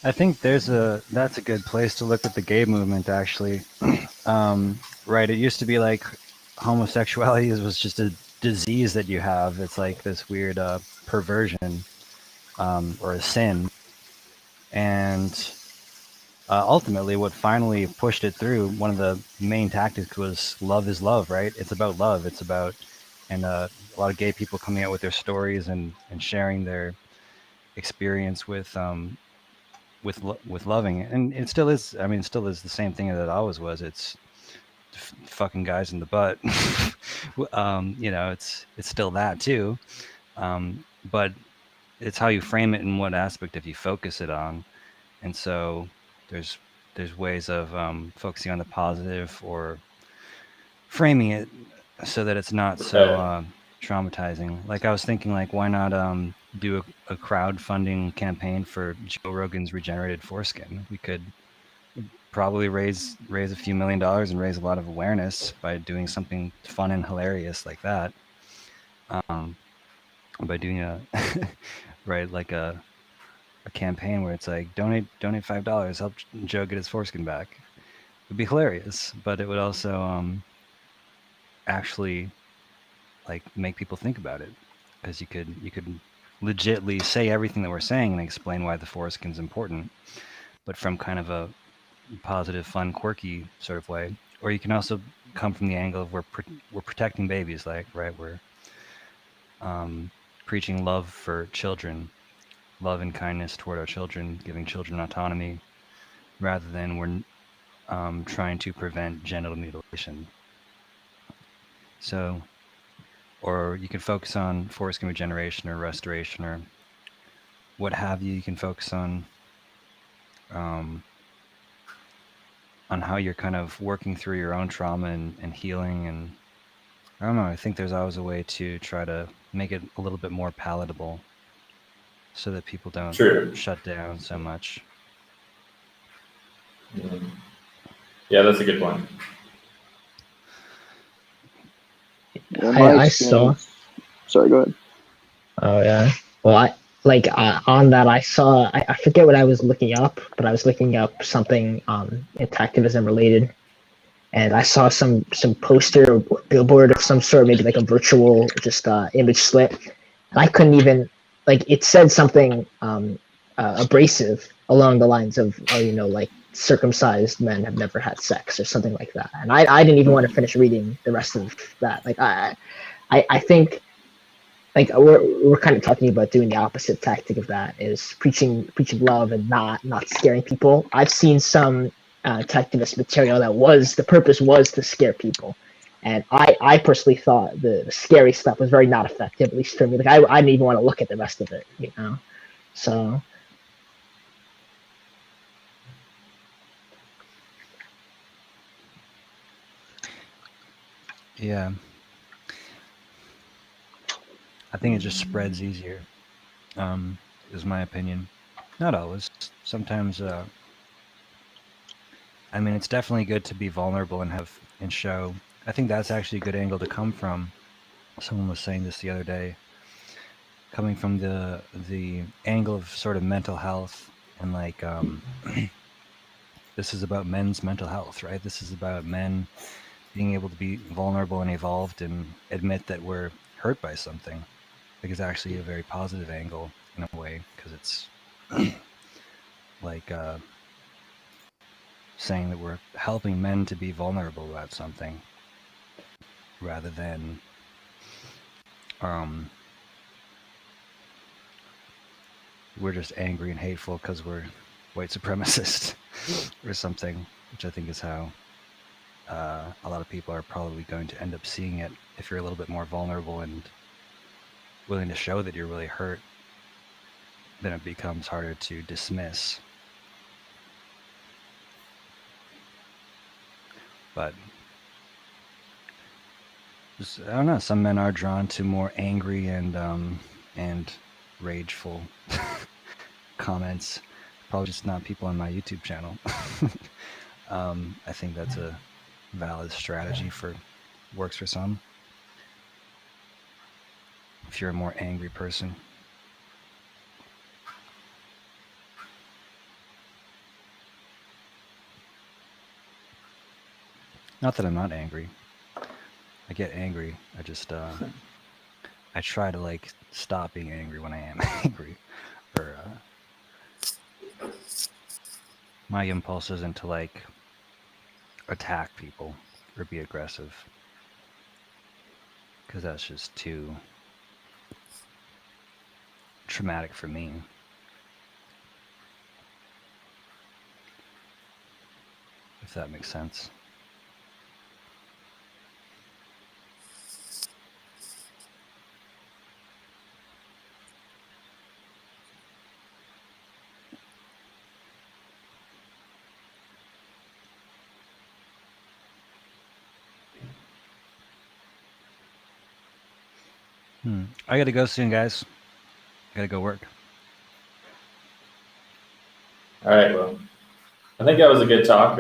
I think that's a good place to look at the gay movement, actually. Right, it used to be like homosexuality was just a disease that you have. It's like this weird perversion or a sin. And ultimately, what finally pushed it through, one of the main tactics was love is love, right? It's about love. It's about, and a lot of gay people coming out with their stories and sharing their experience with loving it. And it still is. I mean, it still is the same thing that it always was. It's fucking guys in the butt. It's still that too. But it's how you frame it and what aspect of you focus it on. And so there's ways of focusing on the positive or framing it so that it's not so traumatizing. Like I was thinking, like, why not do a crowdfunding campaign for Joe Rogan's regenerated foreskin? We could probably raise a few $1 million and raise a lot of awareness by doing something fun and hilarious like that. By doing a right, like a campaign where it's like donate $5, help Joe get his foreskin back. It would be hilarious, but it would also actually like make people think about it, because you could legitly say everything that we're saying and explain why the foreskin's important, but from kind of a positive, fun, quirky sort of way. Or you can also come from the angle of we're protecting babies, like, right, we're preaching love for children, love and kindness toward our children, giving children autonomy, rather than we're trying to prevent genital mutilation. So, or you can focus on foreskin regeneration or restoration or what have you. You can focus on how you're kind of working through your own trauma and healing. And I don't know, I think there's always a way to try to make it a little bit more palatable so that people don't shut down so much. Mm-hmm. Yeah, that's a good point. I saw. Sorry, go ahead. Oh yeah. Well, on that, I saw. I forget what I was looking up, but I was looking up something activism related, and I saw some poster or billboard of some sort, maybe like a virtual just image slit, and I couldn't even it said something abrasive along the lines of like circumcised men have never had sex or something like that, and I didn't even want to finish reading the rest of that. I think we're kind of talking about doing the opposite tactic of that, is preaching love and not scaring people. I've seen some activist material that the purpose was to scare people, and I personally thought the scary stuff was very not effective, at least for me. I didn't even want to look at the rest of it, so. Yeah, I think it just spreads easier, is my opinion. Not always. Sometimes, I mean, it's definitely good to be vulnerable and show. I think that's actually a good angle to come from. Someone was saying this the other day, coming from the angle of sort of mental health and like, this is about men's mental health, right? This is about men being able to be vulnerable and evolved and admit that we're hurt by something. I think it's actually a very positive angle in a way, because it's like saying that we're helping men to be vulnerable about something rather than we're just angry and hateful because we're white supremacists or something, which I think is how a lot of people are probably going to end up seeing it. If you're a little bit more vulnerable and willing to show that you're really hurt, then it becomes harder to dismiss. But just, I don't know, some men are drawn to more angry and rageful comments. probably just not people on my YouTube channel. I think that's a valid strategy for works for some. If you're a more angry person. Not that I'm not angry. I get angry. I just I try to like stop being angry when I am angry. Or my impulse isn't to like attack people or be aggressive, because that's just too traumatic for me. If that makes sense. I gotta go soon, guys. Gotta go work. All right, well, I think that was a good talk.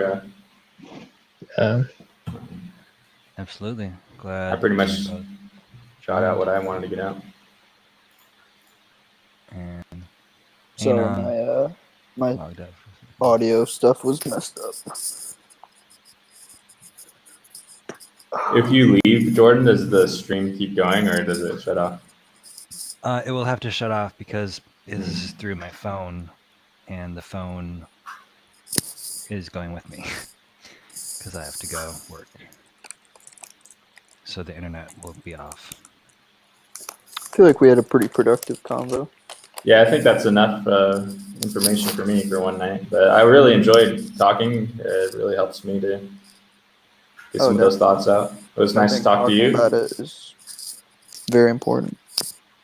Absolutely. Glad I pretty much you both shot out what I wanted to get out. And So my logged out. audio stuff was messed up. If you leave, Jordan, does the stream keep going or does it shut off? It will have to shut off because this is through my phone, and the phone is going with me because I have to go work. So the internet will be off. I feel like we had a pretty productive convo. Yeah, I think that's enough information for me for one night. But I really enjoyed talking. It really helps me to get some of those thoughts out. It was nice to talk to you. About it is very important.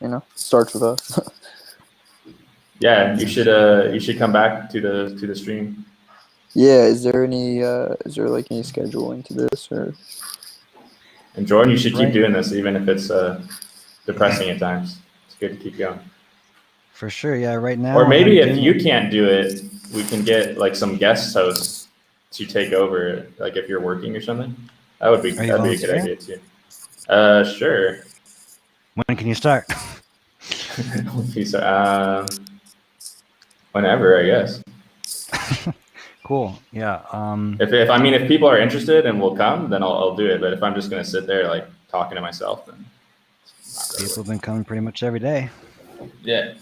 You know, starts with us. Yeah, you should come back to the stream. Yeah, is there like any scheduling to this or? And Jordan, you should keep doing this even if it's depressing at times. It's good to keep going. For sure, yeah. Right now, or maybe if you can't do it, we can get like some guest hosts to take over. Like if you're working or something, that'd be a good idea too. Sure. When can you start? Whenever, I guess. Cool. Yeah. If people are interested and will come, then I'll do it. But if I'm just gonna sit there like talking to myself, then people have been coming pretty much every day. Yeah.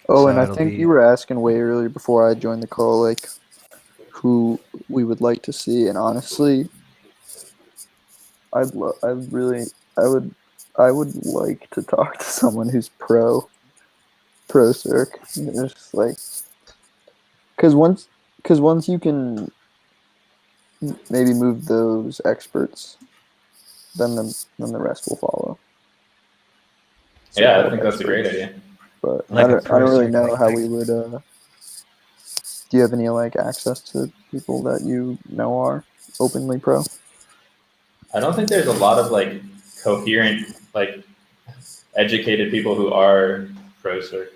Oh, so and I think you were asking way earlier before I joined the call, like who we would like to see, and honestly, I would like to talk to someone who's pro circ. Just like, because once you can maybe move those experts, then the rest will follow. So yeah, I think that's a great idea. But like I don't really know how we would. Do you have any like access to people that you know are openly pro? I don't think there's a lot of like coherent, like educated people who are pro circ.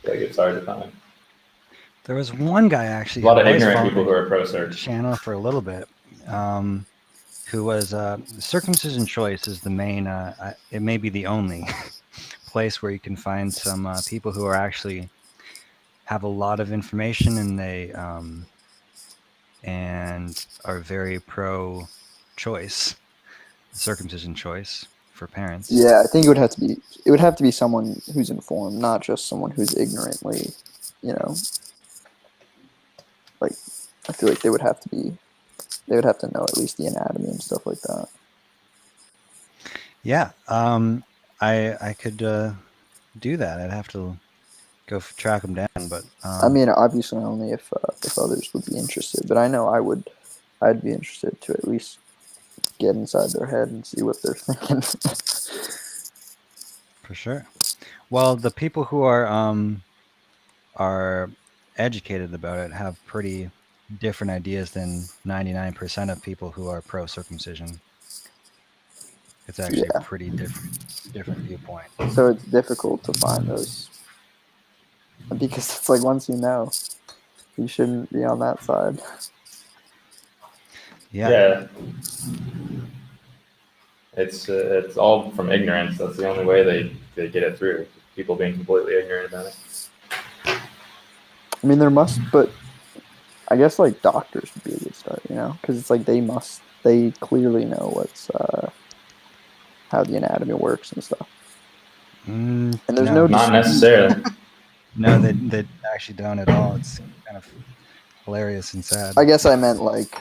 Like it's hard to find. There was one guy actually. A lot of ignorant people who are pro circ. Channel for a little bit. Who was Circumcision Choice is the main. It may be the only place where you can find some people who are actually have a lot of information and they and are very pro choice, circumcision choice for parents. Yeah, I think it would have to be someone who's informed, not just someone who's ignorantly, like I feel like they would have to know at least the anatomy and stuff like that. Yeah, I could do that. I'd have to go track them down, but I mean, obviously only if others would be interested. But I know I'd be interested to at least get inside their head and see what they're thinking. For sure. Well, the people who are educated about it have pretty different ideas than 99% of people who are pro circumcision. It's actually a pretty different viewpoint. So it's difficult to find those because it's like once you know, you shouldn't be on that side. Yeah. It's all from ignorance. That's the only way they get it through. People being completely ignorant about it. I mean, there must, but I guess like doctors would be a good start, you know, because it's like they clearly know what's how the anatomy works and stuff. And there's no Not dispute. necessarily. No, they actually don't at all. It's kind of hilarious and sad. I guess I meant like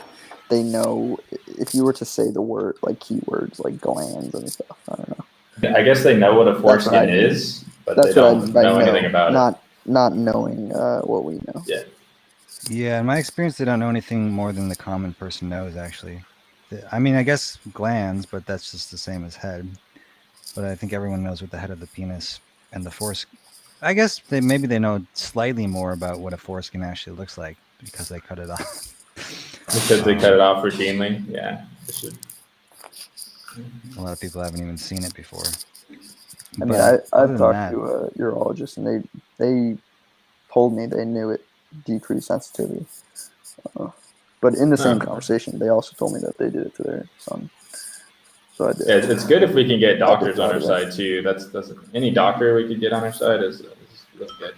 they know if you were to say the word like keywords like glands and stuff. I don't know. I guess they know what a That's what I foreskin mean. is, but That's they what I don't mean by know know, anything about it. not knowing what we know. Yeah. Yeah, in my experience, they don't know anything more than the common person knows, actually. I mean, I guess glands, but that's just the same as head. But I think everyone knows what the head of the penis and the foreskin. I guess maybe they know slightly more about what a foreskin actually looks like because they cut it off. Because they cut it off routinely. Yeah. They should. A lot of people haven't even seen it before. I mean, I've talked to a urologist, and they told me they knew it decreased sensitivity. But in the same conversation, they also told me that they did it to their son. So I did. Yeah, it's good if we can get doctors on our side too. That's any doctor we could get on our side is really good.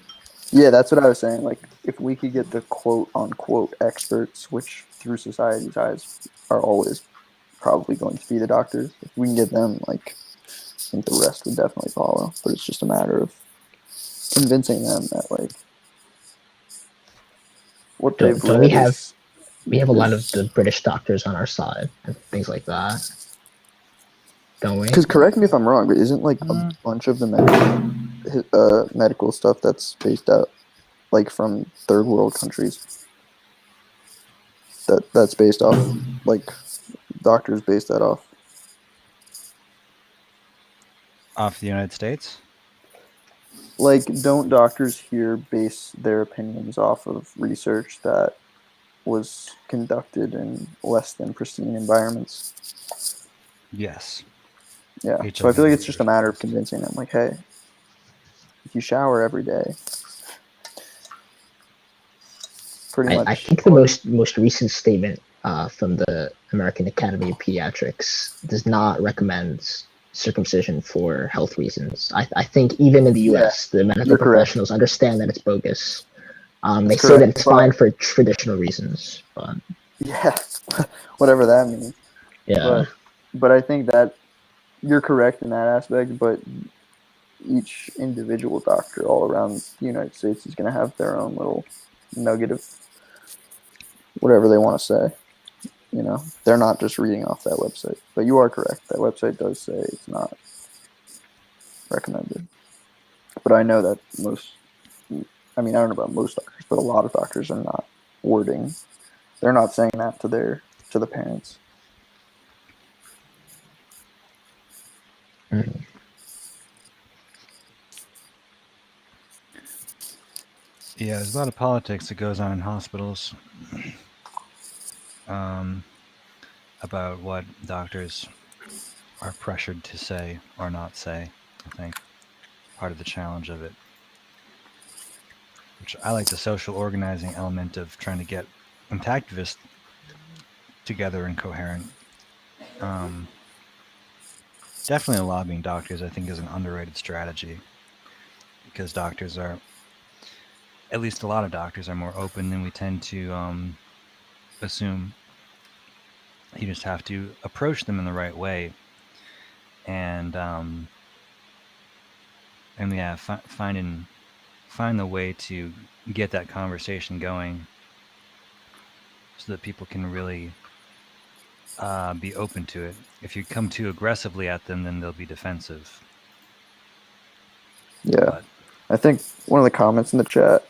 Yeah, that's what I was saying. Like, if we could get the quote unquote experts, which through society's eyes are always probably going to be the doctors, if we can get them, like, I think the rest would definitely follow. But it's just a matter of convincing them that like what they've read we have a lot of the British doctors on our side and things like that, don't we? Because correct me if I'm wrong, but isn't like a bunch of the medical stuff that's based out like from third world countries that's based off like doctors base that off the United States? Like, don't doctors here base their opinions off of research that was conducted in less than pristine environments? Yes. Yeah. So I feel like it's just a matter of convincing them, like, hey, if you shower every day, pretty much. I think the most recent statement from the American Academy of Pediatrics does not recommend circumcision for health reasons. I think even in the U.S., the medical professionals understand that it's bogus. They say that it's fine for traditional reasons, but yeah, whatever that means. Yeah, but I think that you're correct in that aspect. But each individual doctor all around the United States is going to have their own little nugget of whatever they want to say. You know, they're not just reading off that website. But you are correct. That website does say it's not recommended. But I know that I don't know about most doctors, but a lot of doctors are not wording. They're not saying that to the parents. Mm-hmm. Yeah, there's a lot of politics that goes on in hospitals about what doctors are pressured to say or not say. I think part of the challenge of it, which I like the social organizing element of trying to get activists together and coherent. Definitely lobbying doctors, I think, is an underrated strategy because doctors are, at least a lot of doctors are more open than we tend to assume. You just have to approach them in the right way, and yeah, find the way to get that conversation going, so that people can really be open to it. If you come too aggressively at them, then they'll be defensive. Yeah, but I think one of the comments in the chat.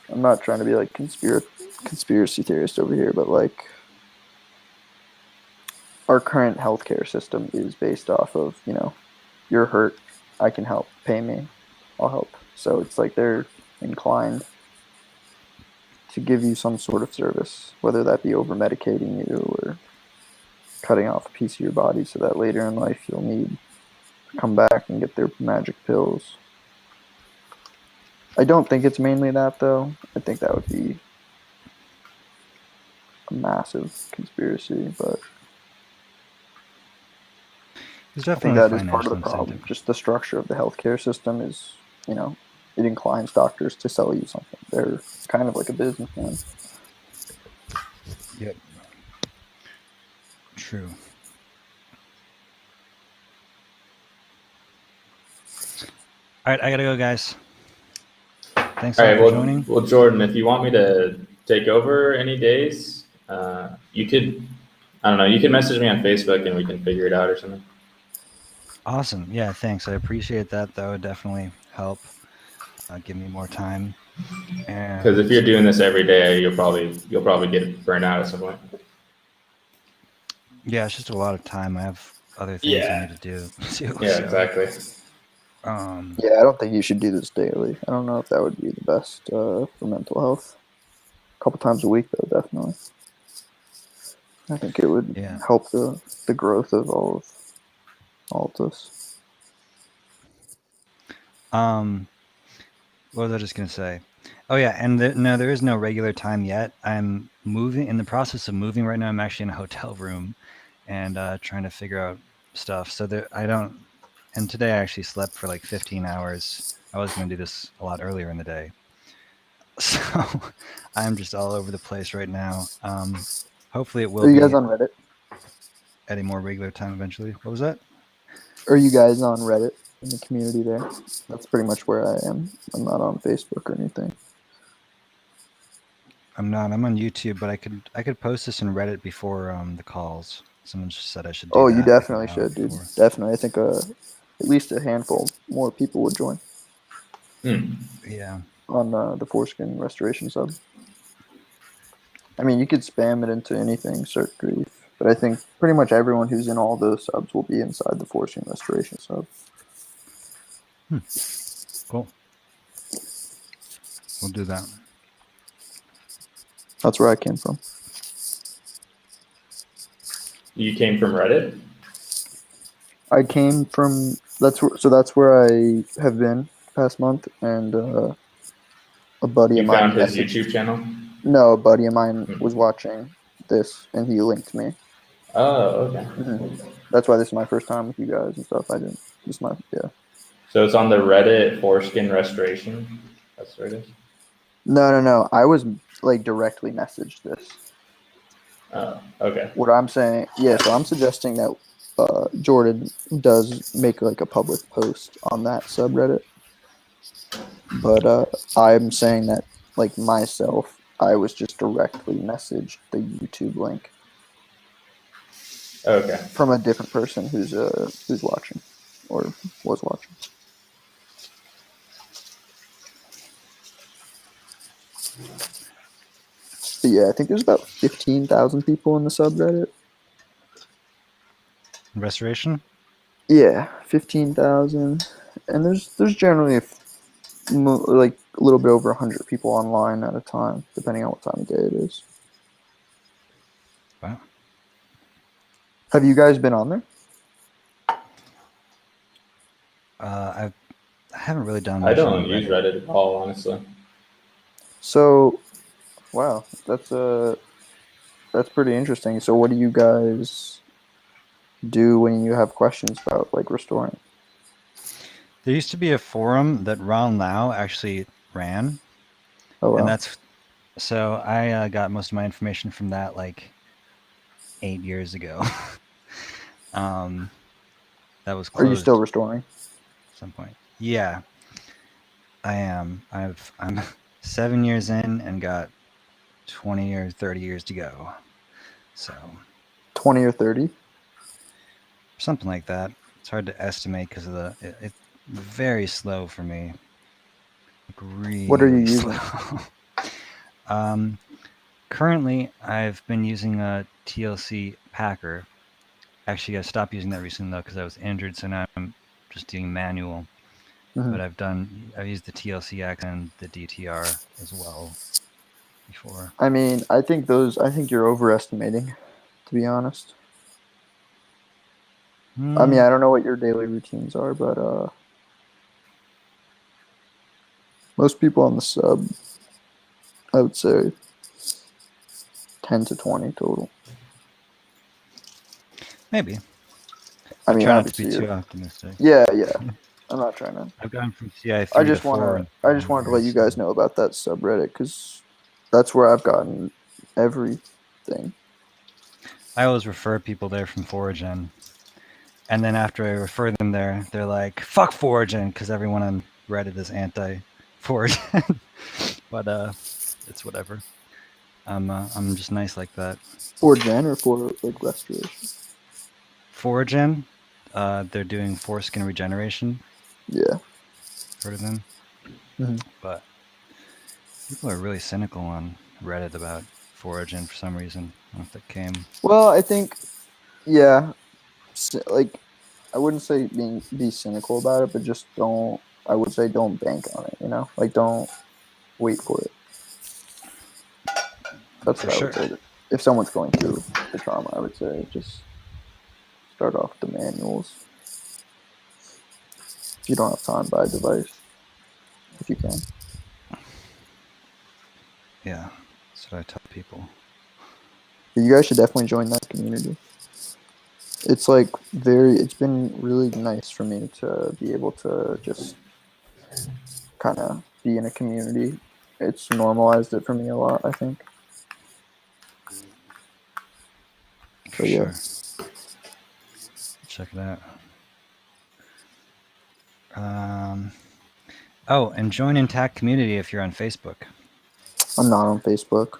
I'm not trying to be like conspiracy theorist over here, but like our current healthcare system is based off of, you know, you're hurt, I can help, pay me, I'll help. So it's like they're inclined to give you some sort of service, whether that be over medicating you or cutting off a piece of your body so that later in life you'll need to come back and get their magic pills. I don't think it's mainly that though. I think that would be a massive conspiracy, but There's I think definitely a that is part of the financial problem. incentive. Just the structure of the healthcare system is, it inclines doctors to sell you something. They're kind of like a businessman. Yep. True. All right, I gotta go, guys. Thanks All a lot right. for Well, joining. well, Jordan, if you want me to take over any days, you could. I don't know. You can message me on Facebook and we can figure it out or something. Awesome. Yeah, thanks. I appreciate that. That would definitely help give me more time. Because if And you're doing this every day, you'll probably get burnt out at some point. yeah, it's just a lot of time. I have other things I Yeah. need to do too. Yeah. So, Exactly. Yeah, I don't think you should do this daily. I don't know if that would be the best for mental health. A couple times a week, though, definitely. I think it would yeah. help the growth of all of this. What was I just gonna say? Oh yeah, and no, there is no regular time yet. I'm moving in the process of moving right now. I'm actually in a hotel room and trying to figure out stuff. So there, I don't. And today I actually slept for like 15 hours. I was going to do this a lot earlier in the day. So I'm just all over the place right now. Hopefully it will Are you guys be on Reddit? at a more regular time eventually. What was that? Are you guys on Reddit in the community there? That's pretty much where I am. I'm not on Facebook or anything. I'm not. I'm on YouTube, but I could post this in Reddit before the calls. Someone just said I should do Oh, you that. definitely should, dude. Before. Definitely. I think at least a handful more people would join Hmm. Yeah. on the foreskin restoration sub. I mean, you could spam it into anything, Cirque Grief, but I think pretty much everyone who's in all those subs will be inside the foreskin restoration sub. Cool. We'll do that. That's where I came from. You came from Reddit. I came from that's where I have been past month, and a buddy of You mine found his messaged. YouTube channel. No, a buddy of mine Hmm. was watching this, and he linked me. Oh, okay. That's why this is my first time with you guys and stuff. I didn't. This is my yeah. So it's on the Reddit foreskin restoration. That's where it is. No. I was like directly messaged this. Oh, okay. What I'm saying, yeah. So I'm suggesting that Jordan does make like a public post on that subreddit, but I'm saying that like myself, I was just directly messaged the YouTube link Okay. from a different person who's watching or was watching. But yeah, I think there's about 15,000 people in the subreddit. Restoration? Yeah, 15,000, and there's generally like a little bit over 100 people online at a time, depending on what time of day it is. Wow. Have you guys been on there? I haven't really done I much don't on use Reddit. Reddit at all, honestly. So, wow, that's pretty interesting. So, what do you guys do when you have questions about like restoring? There used to be a forum that Ron Lau actually ran, Oh and wow, so I got most of my information from that like 8 years ago. That was are you closed still at restoring? some point. Yeah, I am. I'm 7 years in and got 20 or 30 years to go. So 20 or 30? something like that. It's hard to estimate because of it's very slow for me. Like What are you really using? slow. Currently, I've been using a TLC Packer. Actually, I stopped using that recently though because I was injured, so now I'm just doing manual. But I've used the TLCX and the DTR as well before. I mean, I think you're overestimating, to be honest. I mean, I don't know what your daily routines are, but Most people on the sub, I would say 10 to 20 total. Maybe. I mean, Try not to be obviously, too optimistic. yeah. I'm not trying to. I've gone from CI3 I to just 4. I just wanted to let you guys know about that subreddit because that's where I've gotten everything. I always refer people there from Foragin. And then after I refer them there, they're like, fuck Foragin, because everyone on Reddit is anti-Foragin. But it's whatever. I'm just nice like that. For Gen or for like restoration? Foragin, they're doing foreskin regeneration. Yeah. Heard of them? Mhm. But people are really cynical on Reddit about Foragin for some reason. I don't know if that came. Well, I think, yeah, like I wouldn't say be cynical about it, but just don't. I would say don't bank on it. You know, like don't wait for it. That's For what I sure. would say. If someone's going through the trauma, I would say just start off with the manuals. If you don't have time, buy a device. If you can. Yeah, that's what I tell people. But you guys should definitely join that community. It's like it's been really nice for me to be able to just kind of be in a community. It's normalized it for me a lot, I think. For yeah. sure. Check it out. Oh, and join Intact Community if you're on Facebook. I'm not on Facebook.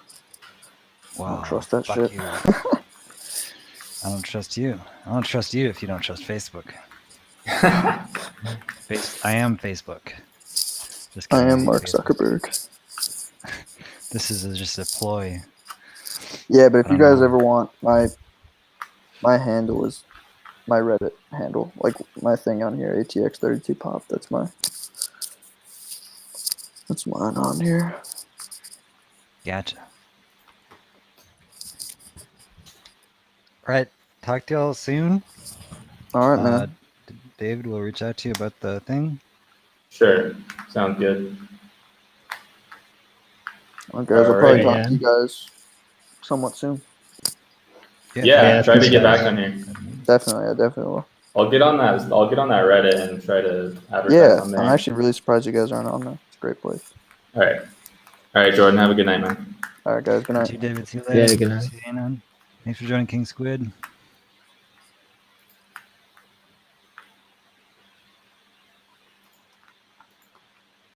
Wow, I don't trust that fuck shit. you. I don't trust you. I don't trust you if you don't trust Facebook. I am Facebook. Just I kidding, am hate Mark Facebook. Zuckerberg. This is just a ploy. Yeah, but if I you don't guys know. ever want my handle is my Reddit handle, like my thing on here, ATX32pop. That's mine on here. Gotcha. All right. Talk to y'all soon. All right, man. David will reach out to you about the thing. Sure. Sounds good. Well, guys, I'll probably Alrighty. talk to you guys somewhat soon. Yeah, try to thanks, get guys. back on here. Definitely, I definitely will. I'll get on that Reddit and try to advertise Yeah, on there. I'm actually really surprised you guys aren't on there. It's a great place. All right, Jordan. Have a good night, man. All right, guys. Good night. See you, David. See you later. Yeah, good night. See you, Anon. Thanks for joining King Squid.